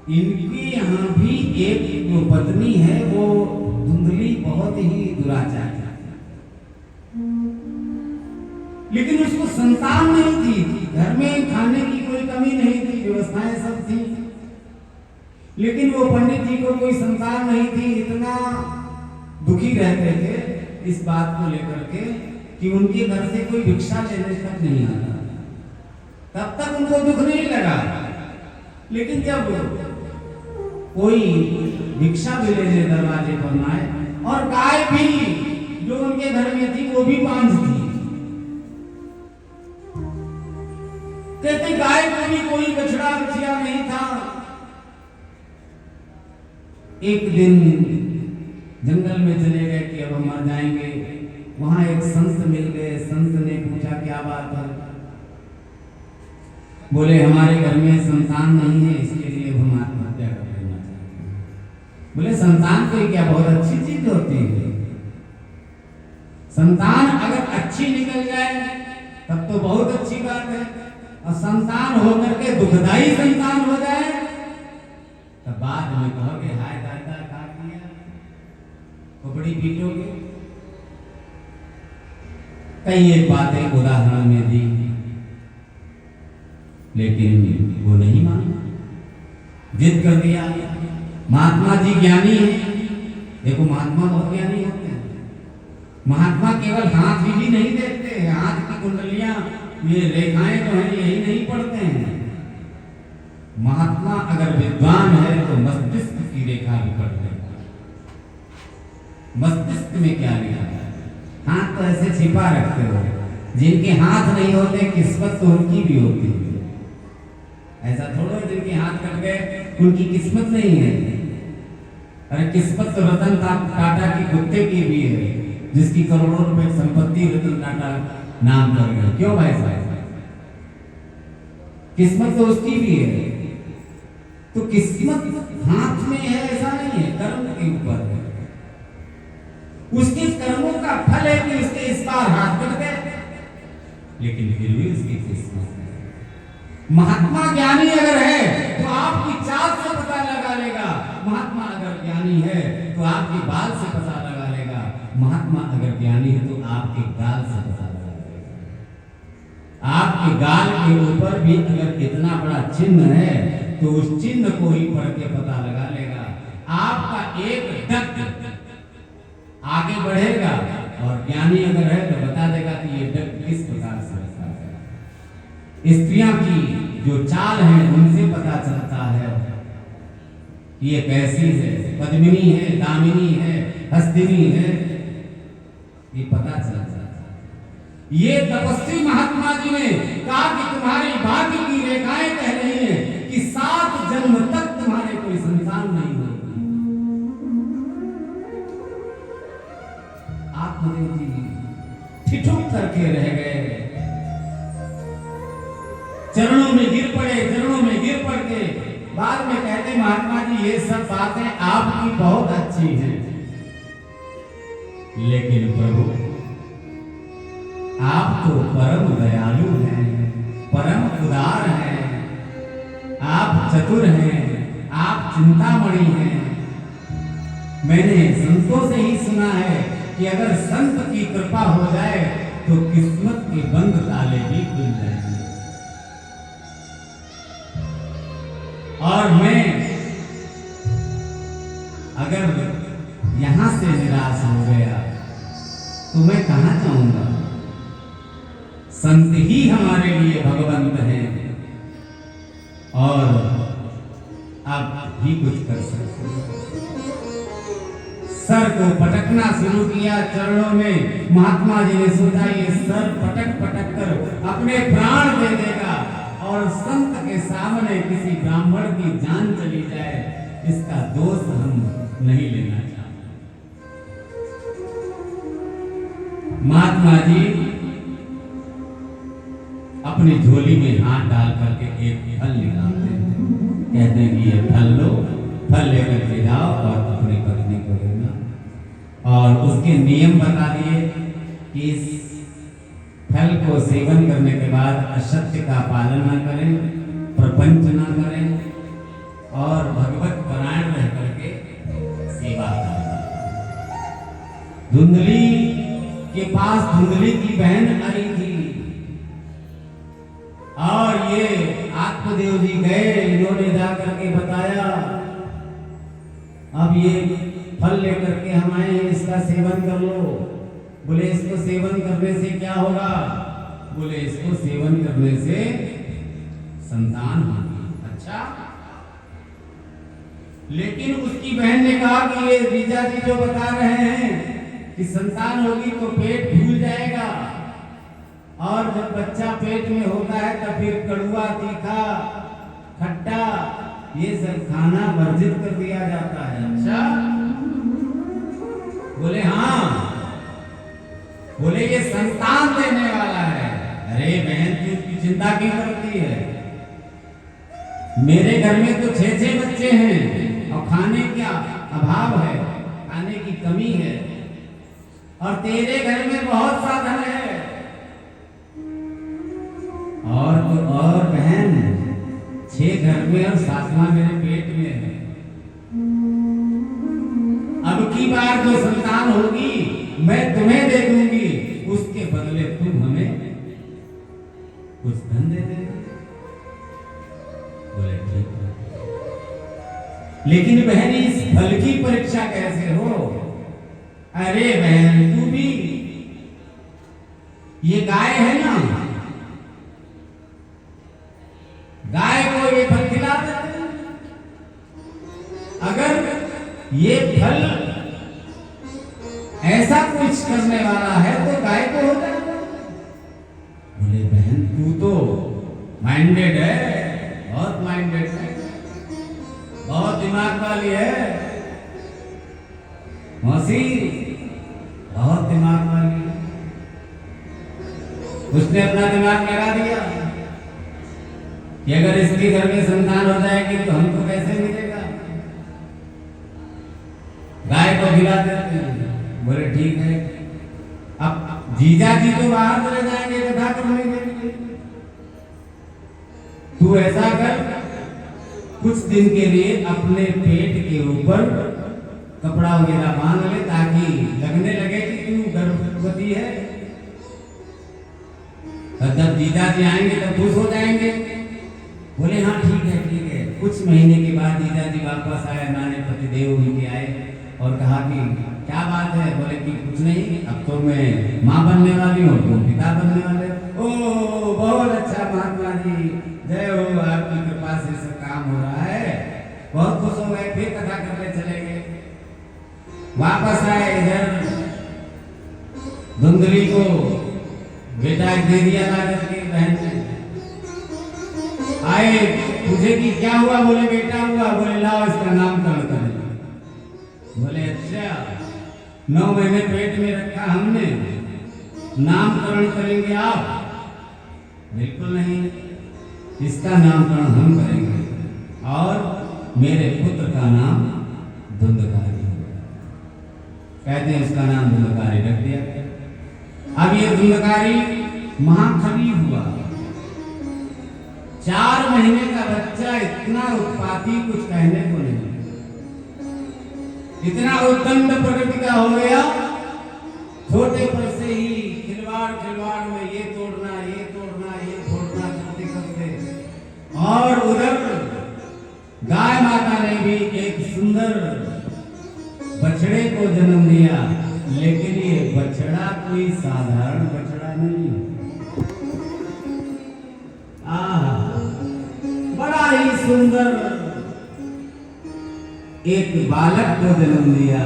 इनके यहाँ भी एक जो पत्नी है वो धुंधली, बहुत ही दुराचारी, लेकिन उसको संतान नहीं थी। घर में खाने की कोई कमी नहीं थी, व्यवस्थाएं सब थी, लेकिन वो पंडित जी को कोई संतान नहीं थी। इतना दुखी रहते थे इस बात को लेकर के कि उनके घर से कोई भिक्षा लेने तक नहीं आता। तब तक उनको दुख नहीं लगा, लेकिन जब कोई भिक्षा भी लेने दरवाजे पर आए, और गाय भी जो उनके घर में थी वो भी बांझ थी, कहते गाय को भी कोई बछड़ा बछिया नहीं था। एक दिन जंगल में चले गए कि अब हम मर जाएंगे। वहां एक संत मिल गए। संत ने पूछा क्या बात है? बोले हमारे घर में संतान नहीं है, इसके लिए हम आत्महत्या कर लेना चाहते हैं। बोले संतान कोई क्या बहुत अच्छी चीज होती है? संतान अगर अच्छी निकल जाए तब तो बहुत अच्छी बात है, और संतान होकर के दुखदाई संतान हो जाए तब बाद में कहोगे हाय दादा क्या किया, खोपड़ी पीटोगे। कई एक बातें उदाहरण में दी, लेकिन वो नहीं माना, जिद कर दिया। महात्मा जी ज्ञानी है, देखो महात्मा बहुत ज्ञानी होते हैं। महात्मा केवल हाथ भी नहीं देखते हैं, हाथ की कुंडलियां, ये रेखाएं जो हैं यही नहीं पढ़ते हैं। महात्मा अगर विद्वान है तो मस्तिष्क की रेखा भी पढ़ते हैं। मस्तिष्क में क्या लिखा है? हाथ तो ऐसे छिपा रखते हो। जिनके हाथ नहीं होते किस्मत तो उनकी भी होती है। ऐसा थोड़ा जिनके हाथ कट गए उनकी किस्मत नहीं है। अरे किस्मत तो रतन टाटा की कुत्ते की भी है, जिसकी करोड़ों रुपए संपत्ति रतन टाटा नाम कर गए। क्यों भाई साहब? किस्मत तो उसकी भी है। तो किस्मत हाथ में है ऐसा नहीं है, कर्म के ऊपर है। उसके कर्मों का फल है कि उसके इस बार हाथ कट गए, लेकिन फिर भी उसकी किस्मत है। महात्मा ज्ञानी अगर है तो आपकी चाल से पता लगा लेगा। महात्मा अगर ज्ञानी है तो आपके बाल से पता लगा लेगा। महात्मा अगर ज्ञानी है तो आपके गाल से पता लगा लेगा। आपके गाल के ऊपर भी अगर इतना बड़ा चिन्ह है तो उस चिन्ह को ही पढ़ के पता लगा लेगा। आपका एक डग आगे बढ़ेगा और ज्ञानी अगर है तो बता देगा कि ये डग किस प्रकार से होता है। स्त्रियां की जो चाल है उनसे पता चलता है कि ये कैसी है, पद्मिनी है, दामिनी है, हस्तिनी है, ये पता चलता है। ये तपस्वी महात्मा जी ने कहा कि तुम्हारी भाग्य की रेखाएं कह रही हैं कि 7 जन्म तक तुम्हारे कोई संतान नहीं होगी। आत्मदेव जी ठिठुक करके रह गए, चरणों में गिर पड़े, चरणों में गिर पड़ के बाद में कहते महात्मा जी ये सब बातें आपकी बहुत अच्छी हैं, लेकिन प्रभु आप तो परम दयालु हैं, परम उदार हैं, आप चतुर हैं, आप चिंतामणि हैं। मैंने संतों से ही सुना है कि अगर संत की कृपा हो जाए तो किस्मत के बंद ताले भी खुल जाएंगे। और मैं अगर यहां से निराश हो गया तो मैं कहां जाऊंगा? संत ही हमारे लिए भगवंत हैं और आप ही कुछ कर सकते हैं। सर को पटकना शुरू किया चरणों में। महात्मा जी ने सोचा ये सर पटक पटक कर अपने प्राण दे देगा और संत के सामने किसी ब्राह्मण की जान चली जाए, इसका दोष हम नहीं लेना चाहते। महात्मा जी अपनी झोली में हाथ डाल करके एक फल निकालते हैं, कहते हैं कि ये फल लो, फल लेकर के जाओ और अपनी पत्नी को देना। और उसके नियम बता दिए कि इस फल को सेवन करने के बाद असत्य का पालन न करें, प्रपंच न करें और भगवत परायण रह करके सेवा करें। धुंधली के पास धुंधली की बहन आई थी और ये आत्मदेव जी गए, इन्होंने जाकर के बताया अब ये फल लेकर के हम आए हैं, इसका सेवन कर लो। बोले इसको सेवन करने से क्या होगा? बोले इसको सेवन करने से संतान होगी। अच्छा, लेकिन उसकी बहन ने कहा कि ये जीजा जी जो बता रहे हैं कि संतान होगी तो पेट फूल जाएगा और जब बच्चा पेट में होता है तब फिर कड़वा, तीखा, खट्टा ये सब खाना वर्जित कर दिया जाता है। अच्छा, बोले हाँ। बोले ये संतान देने वाला है। अरे बहन तू इसकी चिंता क्यों करती है? मेरे घर में तो 6 बच्चे हैं और खाने का अभाव है, खाने की कमी है, और तेरे घर में बहुत साधन है। और तो और बहन 6 घर में और 7वां मेरे पेट में है। अब की बार जो संतान होगी मैं तुम्हें दे दूंगी, उसके बदले तुम हमें कुछ धन दे देना। बोले ठीक है, लेकिन बहन इस फल की परीक्षा कैसे हो? अरे बहन तू भी, ये गाय है ना, गाय को ये फल खिला देते हैं। अगर ये फल ऐसा कुछ करने वाला है तो गाय को हो जाएगा। बोले बहन तू तो माइंडेड है, बहुत माइंडेड है, बहुत दिमाग वाली है मौसी, बहुत दिमाग वाली है। उसने अपना दिमाग लगा दिया कि अगर इसके घर में संतान हो जाएगी तो हमको कैसे मिलेगा, गाय को खिला देते हैं। बोले ठीक है। अब जीजा जी तो बाहर चले जाएंगे कथा करने के लिए, तू ऐसा कर कुछ दिन के लिए अपने पेट के ऊपर कपड़ा वगैरह बांध ले ताकि लगने लगे कि तू गर्भवती है। और जब जीजा जी आएंगे तब खुश हो जाएंगे बोले हाँ ठीक है ठीक है। कुछ महीने के बाद जीजा जी वापस आए, हमारे पतिदेव उनके आए और कहा कि क्या बात है। बोले कि कुछ नहीं, अब तो मैं माँ बनने वाली हूँ, तुम पिता बनने वाले हो। ओ बहुत अच्छा महात्मा जी, जय हो, आपकी कृपा से सब काम हो रहा है। बहुत खुश हो गए, फिर कथा करने चले गए। वापस आए इधर, धुंधली को बेटा एक दे दिया ला करके बहन ने। आए पूछे कि क्या हुआ। बोले बेटा हुआ। बोले लाओ इसका नामकरण करें। बोले अच्छा, 9 महीने पेट में रखा हमने, नामकरण करेंगे आप? बिल्कुल नहीं, इसका नामकरण हम करेंगे और मेरे पुत्र का नाम धुंधकारी होगा। कहते हैं उसका नाम धुंधकारी रख दिया। अब ये धुंधकारी महाकवि हुआ। 4 महीने का बच्चा इतना उत्पाती, कुछ कहने को नहीं, इतना उद्दंड प्रकृति का हो गया। छोटे पर से ही खिलवाड़ खिलवाड़ में ये तोड़ना ये तोड़ना ये तोड़ना करते करते, और उधर गाय माता ने भी एक सुंदर बछड़े को जन्म दिया। लेकिन ये बछड़ा कोई साधारण बछड़ा नहीं है। बड़ा ही सुंदर एक बालक को जन्म दिया,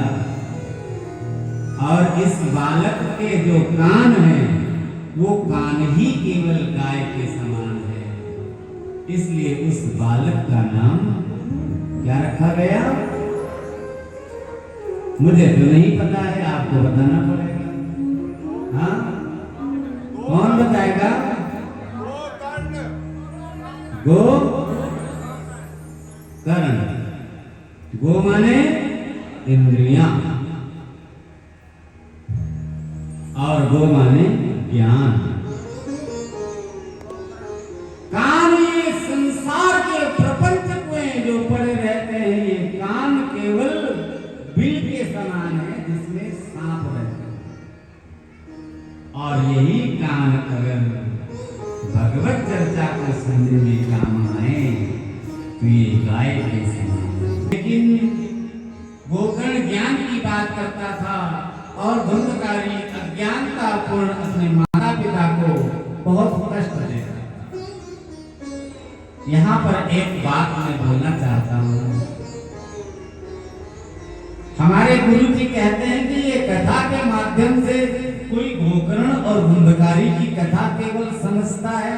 और इस बालक के जो कान हैं वो कान ही केवल गाय के समान है। इसलिए उस बालक का नाम क्या रखा गया मुझे तो नहीं पता है, आपको बताना पड़ेगा। हाँ, कौन बताएगा? गो कर्ण। गो माने इंद्रियां और गो माने ज्ञान। कान ये संसार के प्रपंच में जो पड़े रहते हैं, ये कान केवल बिल के समान है जिसमें सांप रहते हैं। और यही कान अगर भगवत चर्चा को सुनने में काम आए तो ये गाय के समान है। लेकिन गोकर्ण ज्ञान की बात करता था और धुंधकारी अज्ञानता पूर्ण अपने माता पिता को बहुत कष्ट देता। यहाँ पर एक बात मैं बोलना चाहता हूँ। हमारे गुरु जी कहते हैं कि ये कथा के माध्यम से कोई गोकर्ण और धुंधकारी की कथा केवल समझता है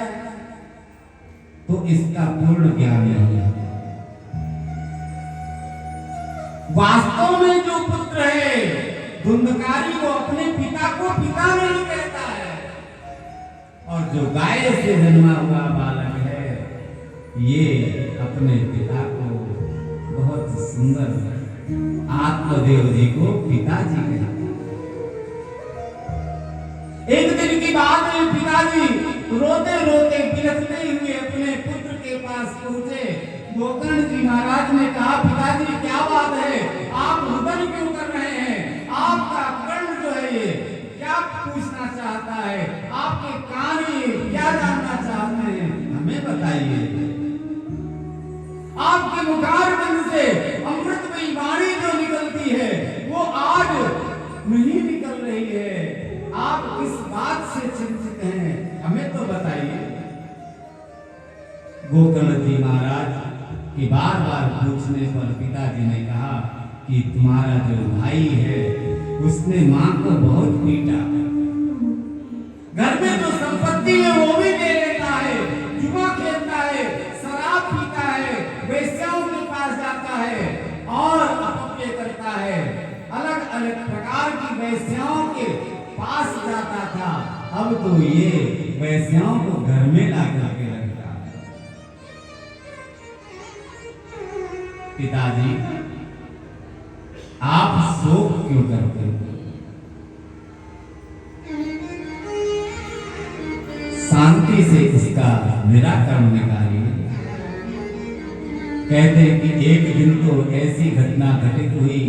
तो इसका पूर्ण ज्ञान नहीं है। वास्तव में जो पुत्र है धुंधकारी, वो अपने पिता को पिता नहीं कहता है, और जो गाय से जन्मा हुआ बालक है ये अपने पिता को बहुत सुंदर आत्मदेव जी को पिताजी कहते हैं। एक दिन की बात है, पिताजी रोते रोते बिलखते हुए अपने पुत्र के पास पहुंचे। गोकर्ण जी महाराज ने कहा, पिताजी क्या बात है, आप रुदन क्यों कर रहे हैं? आपका कर्ण जो है ये क्या पूछना चाहता है? आपके कान क्या जानना चाहते हैं? हमें बताइए। आपके मुखारबिंद से अमृतमयी वाणी जो निकलती है वो आज नहीं निकल रही है। आप किस बात से चिंतित हैं? हमें तो बताइए। गोकर्ण जी महाराज की बार बार पूछने पर पिताजी ने कहा कि तुम्हारा जो भाई है उसने मां को बहुत पीटा। घर में जो संपत्ति है वो भी ले लेता है, जुआ खेलता है, शराब पीता है, वेश्याओं के पास जाता है और अपव्यय करता है। अलग अलग प्रकार की वेश्याओं के पास जाता था, अब तो ये वेश्याओं को घर में ला करके रखता है। पिताजी आप शोक क्यों करते हो? शांति से इसका निराकरण निकालिए। कहते हैं कि एक दिन तो ऐसी घटना घटित हुई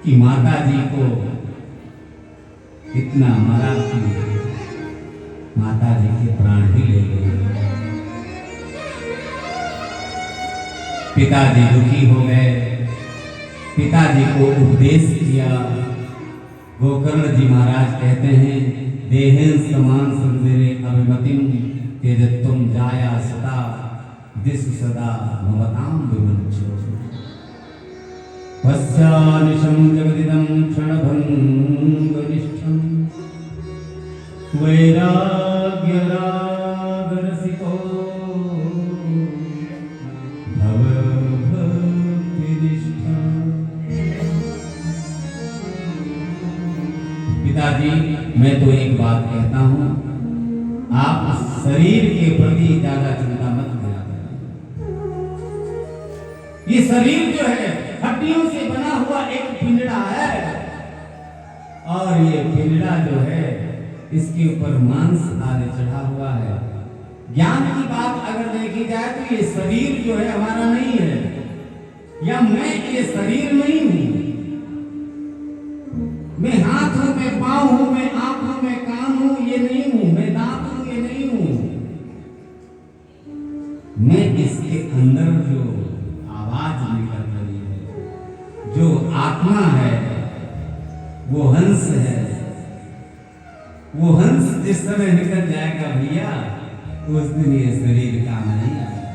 कि माता जी को इतना मरा माता जी के प्राण ही ले गए। पिताजी दुखी हो गए, पिताजी को उपदेश किया। गोकर्ण जी महाराज कहते हैं, देहेन समान संदेरे अभिमतिम तेजत्वम जाया सदा दिशु सदा भवताम विमंचो। पश्यानिशं जगदिदं क्षणभङ्गनिष्ठं वैराग्यरागरसिको भवभक्तिनिष्ठा। पिताजी, मैं तो एक बात कहता हूं, आप शरीर के प्रति ज्यादा चिंता मत करा करें। ये शरीर जो है हड्डियों से बना हुआ एक पिंजड़ा है, और ये पिंजड़ा जो है इसके ऊपर मांस आदि चढ़ा हुआ है। ज्ञान की बात अगर देखी जाए तो ये शरीर जो है हमारा नहीं है, या मैं ये शरीर नहीं हूं। मैं हाथ हूं, मैं पांव हूं, मैं आंख हूं, मैं कान हूं, ये नहीं हूं। मैं दांत हूं, ये नहीं हूं। मैं इसके अंदर जो आवाज निकल रही है, जो आत्मा है, वो हंस है। वो हंस जिस समय निकल जाएगा भैया, उस दिन ये शरीर काम नहीं आएगा।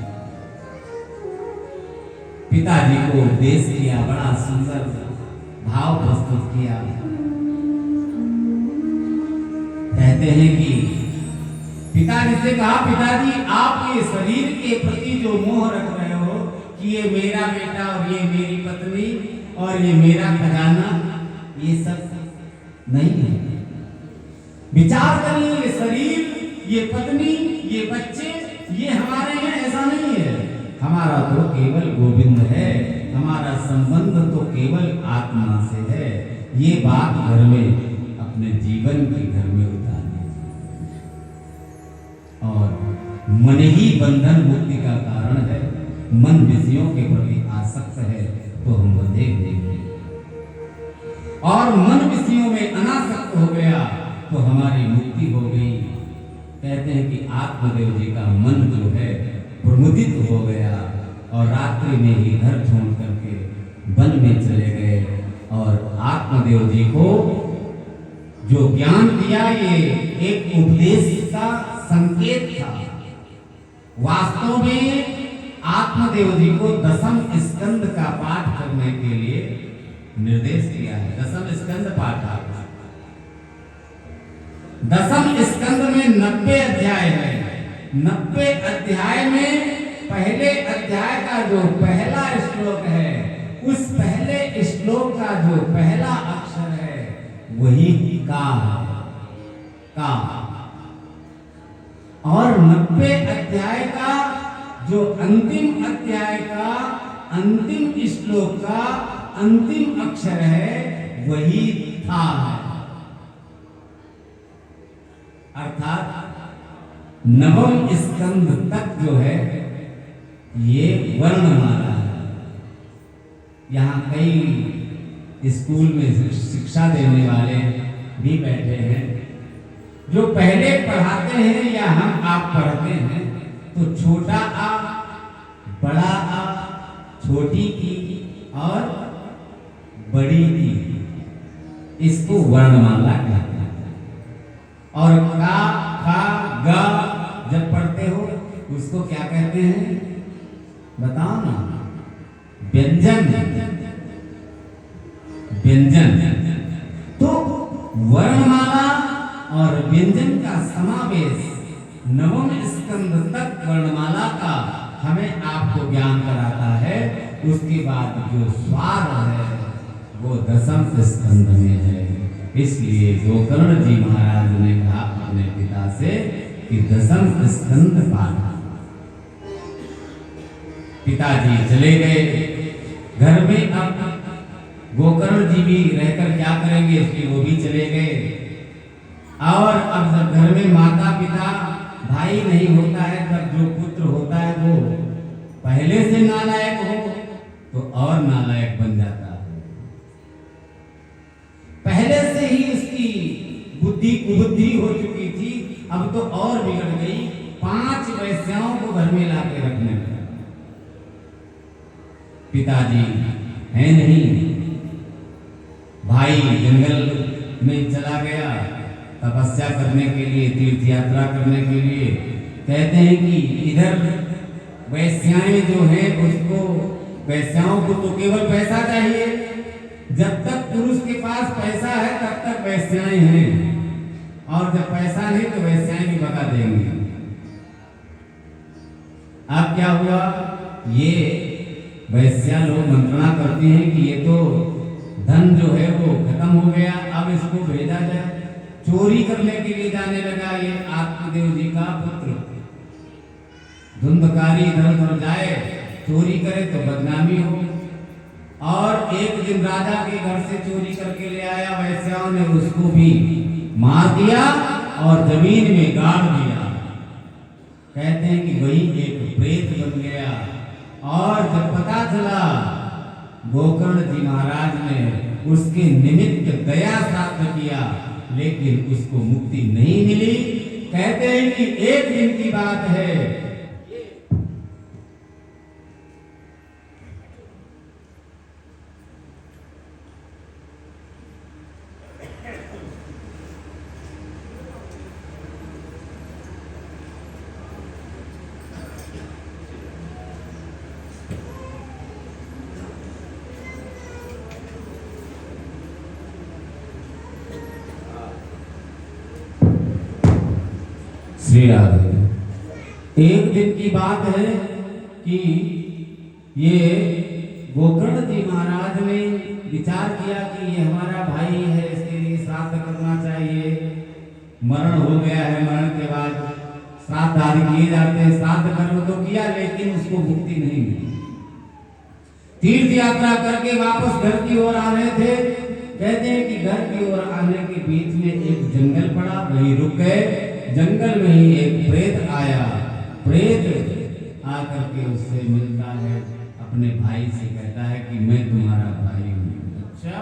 पिताजी को उपदेश किया, बड़ा सुंदर भाव प्रस्तुत किया। कहते हैं कि पिताजी से कहा, पिताजी आप ये शरीर के प्रति जो मोह रख रहे हो कि ये मेरा बेटा और ये मेरी पत्नी और ये मेरा खजाना, ये सब नहीं है। विचार करिए, ये शरीर, ये पत्नी, ये बच्चे, ये हमारे हैं, ऐसा नहीं है। हमारा तो केवल गोविंद है, हमारा संबंध तो केवल आत्मा से है। ये बात घर में, अपने जीवन के घर में उतारनी, और मन ही बंधन मुक्ति का कारण है। मन विषयों के प्रति आसक्त है तो हम बंधे देंगे, और मन विषयों में अनासक्त हो गया तो हमारी मुक्ति हो गई। कहते हैं कि आत्मदेव जी का मन जो है प्रमुदित हो गया, और रात्रि में ही घर छोड़ करके वन में चले गए। और आत्मदेव जी को जो ज्ञान दिया, ये एक उपदेश का संकेत था। वास्तव में आत्मदेव जी को दसम स्कंद का पाठ करने के लिए निर्देश दिया है। दसम स्कंद पाठ, दसम स्कंद में 90 अध्याय है। 90 अध्याय में पहले अध्याय का जो पहला श्लोक है, उस पहले श्लोक का जो पहला अक्षर है वही का है, का। और 90 अध्याय का जो अंतिम अध्याय का अंतिम श्लोक का अंतिम अक्षर है वही था है। अर्थात नवम स्कंद तक जो है ये वर्णमाला है। यहाँ कई स्कूल में शिक्षा देने वाले भी बैठे हैं, जो पहले पढ़ाते हैं या हम आप पढ़ते हैं तो छोटा आ, बड़ा आ, छोटी ई और बड़ी ई, इसको वर्णमाला कहते हैं। और का, खा, गा जब पढ़ते हो उसको क्या कहते हैं, बताओ ना? व्यंजन। व्यंजन। तो वर्णमाला और व्यंजन का समावेश नवम स्कंद तक वर्णमाला का हमें आपको ज्ञान कराता है। उसके बाद जो स्वार है वो दसम स्कंद में है। इसलिए गोकर्ण जी महाराज ने कहा अपने पिता से कि दसम स्कंद पाठ। पिताजी चले गए घर में। अब गोकर्ण जी भी रहकर क्या करेंगे, इसलिए वो भी चले गए। और अब जब घर में माता पिता भाई नहीं होता है, तब जो पुत्र होता है वो पहले से नालायक हो तो और नालायक बन जाता है। पहले से ही उसकी बुद्धि कुबुद्धि हो चुकी थी, अब तो और बिगड़ गई, 5 वैश्याओं को घर में लाके रखने लगा। पिताजी है नहीं, भाई जंगल में चला गया तपस्या करने के लिए, तीर्थ यात्रा करने के लिए। कहते हैं कि इधर वैश्याएं जो है उसको, वैश्याओं को तो केवल पैसा चाहिए, जब तक पुरुष के पास पैसा है तब तक वैश्याएं हैं, और जब पैसा नहीं तो वैश्याएं भी भगा देंगे। अब क्या हुआ, ये वैश्या लोग मंत्रणा करती हैं कि ये तो धन जो है वो खत्म हो गया, अब इसको भेजा जाए। चोरी करने के लिए जाने लगा ये आत्मदेव जी का पुत्र। धुंधकारी इधर उधर जाए, चोरी करे तो बदनामी हो। और एक दिन राजा के घर से चोरी करके ले आया, वैश्याओं ने उसको भी मार दिया और जमीन में गाड़ दिया। कहते हैं कि वही एक प्रेत बन गया। और जब पता चला, गोकर्ण जी महाराज ने उसके निमित्त दया श्राद्ध किया, लेकिन उसको मुक्ति नहीं मिली। कहते हैं कि एक दिन की बात है, श्री राधे। एक दिन की बात है कि ये गोकर्ण जी महाराज ने विचार किया कि ये हमारा भाई है, इसके लिए श्राद्ध करना चाहिए। मरण हो गया है, मरण के बाद श्राद्ध आदि किए जाते हैं। श्राद्ध कर्म तो किया, लेकिन उसको मुक्ति नहीं मिली। तीर्थ यात्रा करके वापस घर की ओर आ रहे थे। कहते हैं कि घर की ओर आने के बीच में एक जंगल पड़ा, वहीं रुक गए। जंगल में ही एक प्रेत आया। प्रेत आकर के उससे मिलता है, अपने भाई से कहता है कि मैं तुम्हारा भाई हूँ। अच्छा,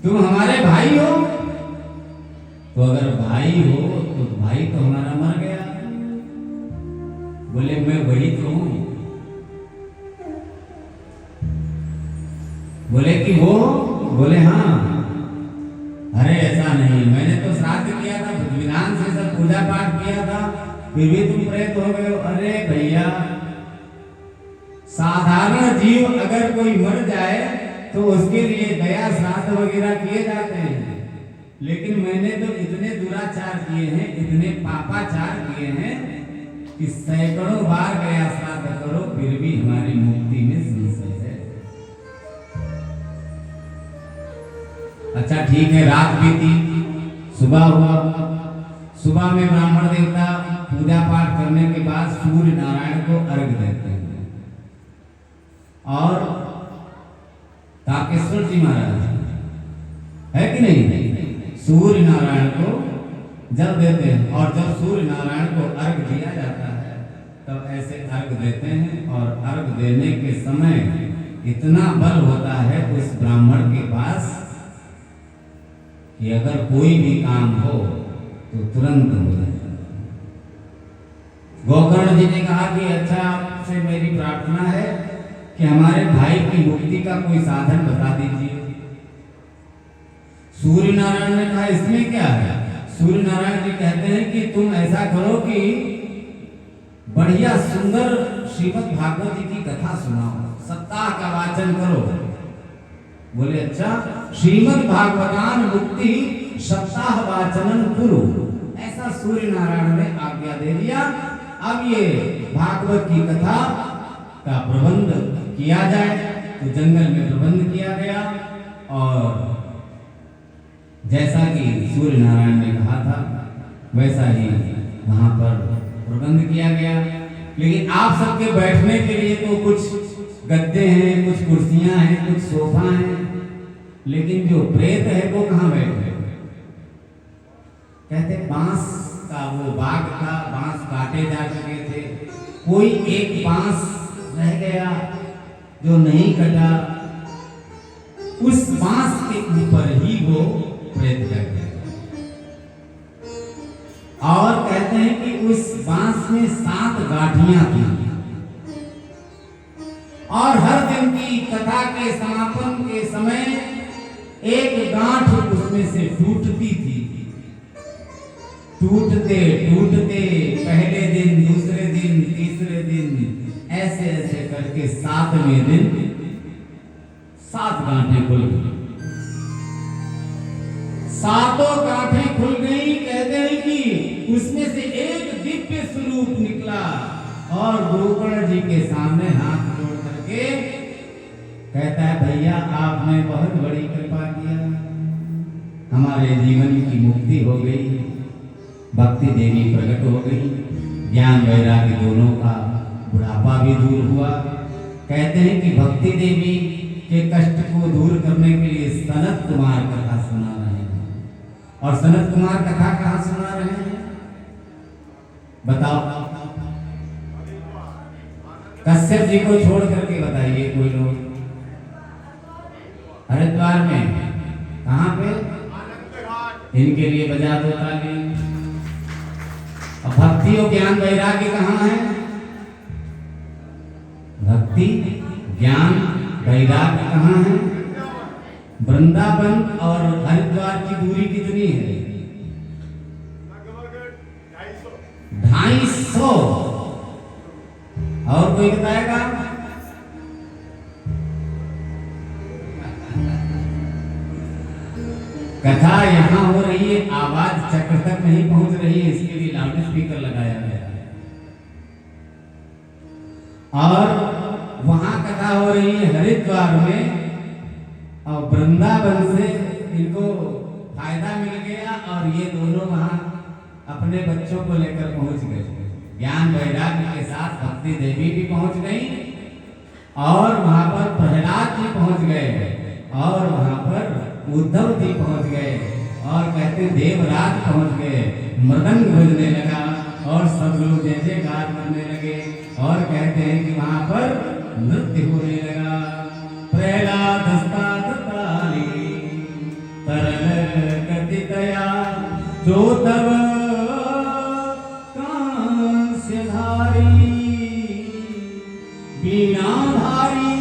तुम हमारे भाई हो? तो अगर भाई हो तो भाई तो हमारा मर गया। बोले मैं वही तो हूँ। बोले कि वो? बोले हाँ। अरे ऐसा नहीं, मैंने तो श्राद्ध किया था, विधान से सब पूजा पाठ किया था, फिर भी तुम प्रेत हो गए हो। अरे भैया, साधारण जीव अगर कोई मर जाए तो उसके लिए दया श्राद्ध वगैरह किए जाते हैं, लेकिन मैंने तो इतने दुराचार किए हैं, इतने पापाचार किए हैं कि सैकड़ों बार दया श्राद्ध करो, फिर भी हमारी मुक्ति में संशय है। अच्छा ठीक है, रात बीती, सुबह हुआ। सुबह में ब्राह्मण देवता पूजा पाठ करने के बाद सूर्य नारायण को अर्घ देते हैं। और तारकेश्वर जी महाराज है कि नहीं, सूर्य नारायण को जल देते हैं। और जब सूर्य नारायण को अर्घ दिया जाता है तब ऐसे अर्घ देते हैं। और अर्घ देने के समय इतना बल होता है उस ब्राह्मण के पास कि अगर कोई भी काम हो तो तुरंत हो जाए। गोकर्ण जी ने कहा कि अच्छा, आपसे मेरी प्रार्थना है कि हमारे भाई की मुक्ति का कोई साधन बता दीजिए। सूर्य नारायण ने कहा इसमें क्या है। सूर्य नारायण जी कहते हैं कि तुम ऐसा करो कि बढ़िया सुंदर श्रीमद् भागवत जी की कथा सुनाओ, सप्ताह का वाचन करो। बोले अच्छा, श्रीमद् भागवतान मुक्ति सप्ताह वाचनम कुरु, ऐसा सूर्य नारायण ने आज्ञा दे दिया। अब ये भागवत की कथा का प्रबंध किया जाए। तो जंगल में प्रबंध किया गया और जैसा कि सूर्य नारायण ने कहा था वैसा ही वहां पर प्रबंध किया गया। लेकिन आप सबके बैठने के लिए तो कुछ गद्दे हैं, कुछ कुर्सियां हैं, कुछ सोफा हैं, लेकिन जो प्रेत है वो कहाँ बैठे? कहते बांस का वो बाग था, बांस काटे जा चुके थे, कोई एक बांस रह गया जो नहीं कटा, उस बांस के ऊपर ही वो प्रेत बैठ गया। बांस में 7 गांठियां थी और हर दिन की कथा के समापन के समय एक गांठ उसमें से टूटती थी। टूटते टूटते पहले दिन, दूसरे दिन, तीसरे दिन, ऐसे ऐसे करके 7वें दिन 7 गांठें खुल गई। 7 गांठें खुल गई। कहते हैं कि उसमें से एक दिव्य स्वरूप निकला और गुरुकर्ण जी के सामने हाथ जोड़ करके कहता है, भैया आपने बहुत बड़ी कृपा किया, हमारे जीवन की मुक्ति हो गई, भक्ति देवी प्रकट हो गई, ज्ञान वैराग्य दोनों का बुढ़ापा भी दूर हुआ। कहते हैं कि भक्ति देवी के कष्ट को दूर करने के लिए सनत कुमार कथा सुना रहे हैं। और सनत कुमार कथा कहाँ सुना रहे हैं बताओ? कश्यप जी को छोड़ करके बताइए कोई लोग। हरिद्वार में कहाँ पे? इनके लिए बजा दो ताली। भक्ति और ज्ञान वैराग्य कहाँ है? भक्ति ज्ञान वैराग्य कहाँ है? वृंदावन और हरिद्वार की दूरी कितनी है? 250। और कोई बताएगा? कथा यहाँ हो रही है, आवाज चक्र तक नहीं पहुंच रही है, इसके लिए लाउड स्पीकर लगाया गया है। और वहां कथा हो रही है हरिद्वार में और वृंदावन से इनको फायदा मिल गया और ये दोनों वहां अपने बच्चों को लेकर पहुंच गए। ज्ञान वैराग्य के साथ भक्ति देवी भी पहुंच गई और वहां पर प्रहलाद जी पहुंच गए और वहां पर उद्धव जी पहुंच गए और कहते देवराज पहुंच गए। मृदंग बजने लगा और सब लोग जय जयकार करने लगे और कहते हैं कि वहां पर नृत्य होने लगा। प्रहलाद ताली तरल गति दया जो तब कांस्यधारी बीनाधारी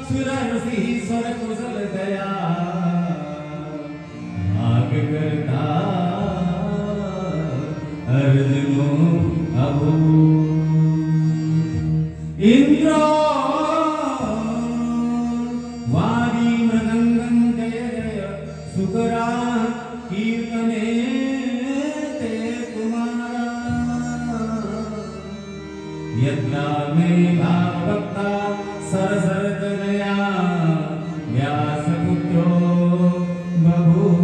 सुररसी स्वर कुशल दया भाग करता अर्जुनो अभू इंद्रो वारी मृदंगं जय जय सुकरा कीर्तने ते कुमारा यत्रा में भागवता सरसर तनया व्यासपुत्रो बभूव।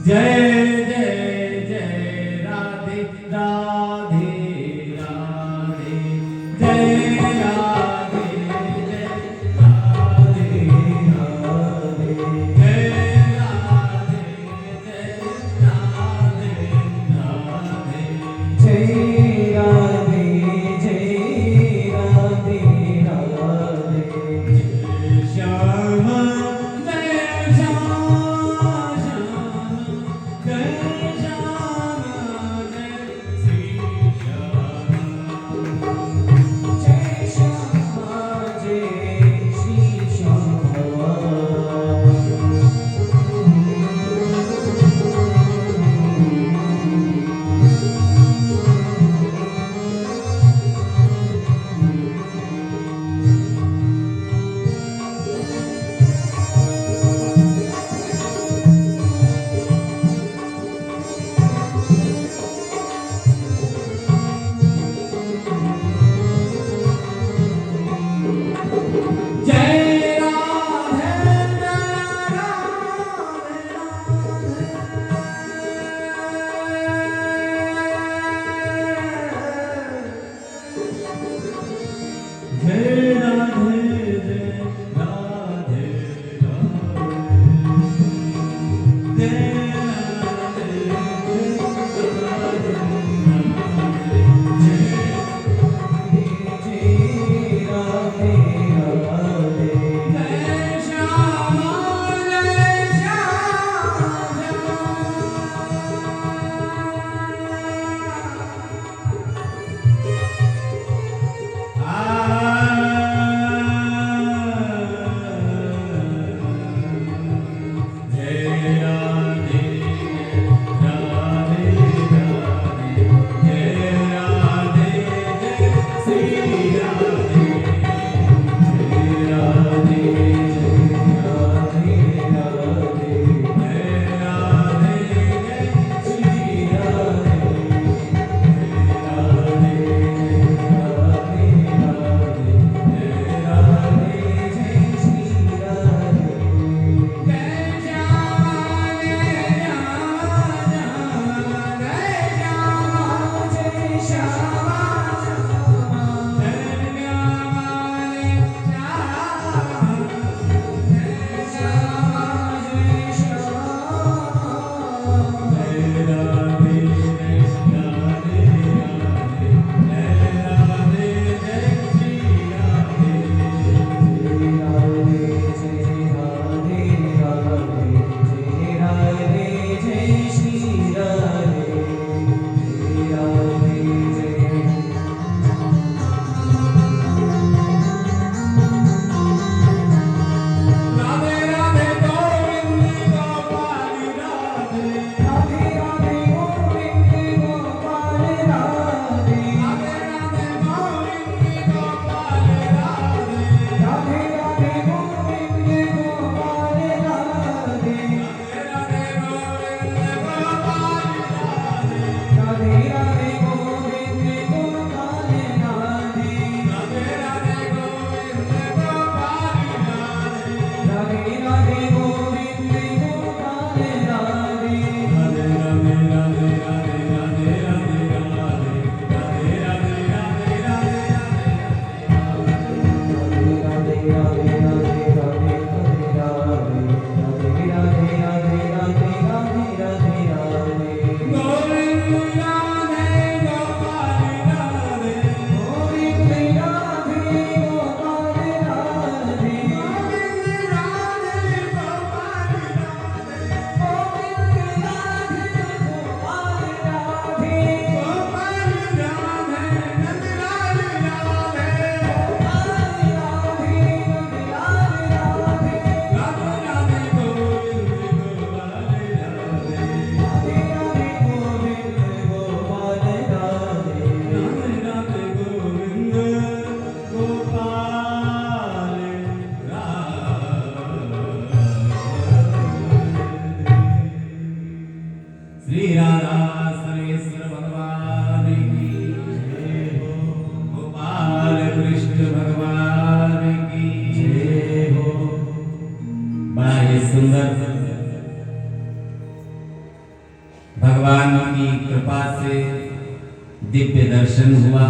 जय जय जय राधे राधे राधे जय राधे जय राधे राधे जय सुंदर भगवान की कृपा से दिव्य दर्शन हुआ।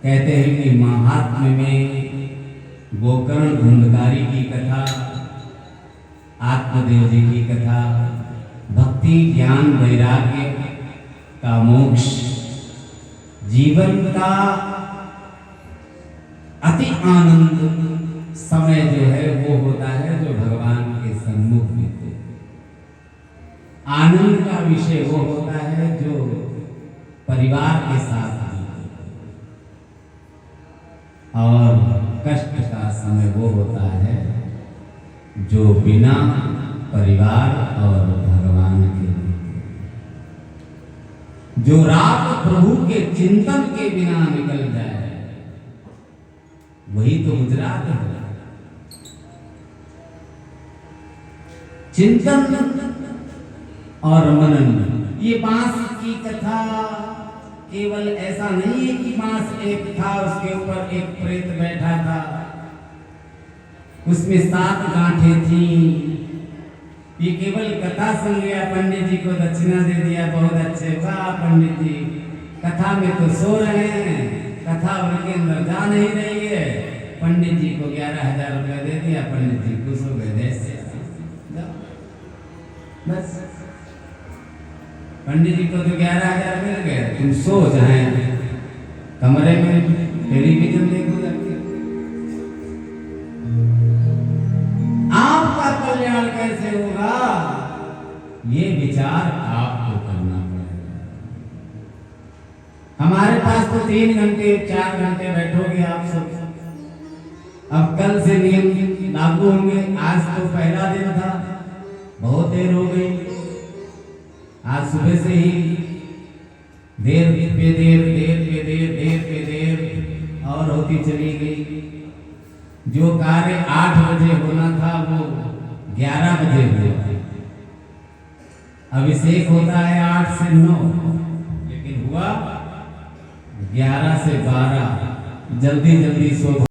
कहते हैं कि महात्म्य में गोकर्ण धुंधकारी की कथा, आत्मदेव जी की कथा, भक्ति ज्ञान वैराग्य का मोक्ष, जीवन का अति आनंद समय जो है वो होता है जो भगवान के सन्मुख बीते। आनंद का विषय वो होता है जो परिवार के साथ बीते, और कष्ट का समय वो होता है जो बिना परिवार और भगवान के बीते। जो रात प्रभु के चिंतन के बिना निकल जाए वही तो गुजरात है। चिंतन और मनन, ये बांस की कथा केवल ऐसा नहीं है कि बांस एक था, उसके ऊपर एक प्रेत बैठा था, उसमें 7 गांठें थी। ये केवल कथा सुन लिया, पंडित जी को दक्षिणा दे दिया, बहुत अच्छे, वाह पंडित जी कथा में तो सो रहे हैं, कथा उनके अंदर जा नहीं रही है। पंडित जी को 11,000 रुपया दे दिया, पंडित जी खुश हो गए, जैसे बस पंडित जी को तो 11,000 मिल गए, तुम सो जाए कमरे में टेलीविजन देखो जाके। आपका कल्याण कैसे होगा ये विचार आपको करना पड़ेगा। हमारे पास तो 3 घंटे 4 घंटे बैठोगे आप सब। अब कल से नियम लागू होंगे, आज तो पहला दिन था, बहुत देर हो गई। आज सुबह से ही देर पे देर, देर पे देर, देर पे देर और होती चली गई। जो कार्य 8 बजे होना था वो 11 बजे हुआ। अभिषेक होता है 8 से 9, लेकिन हुआ 11 से 12। जल्दी जल्दी सो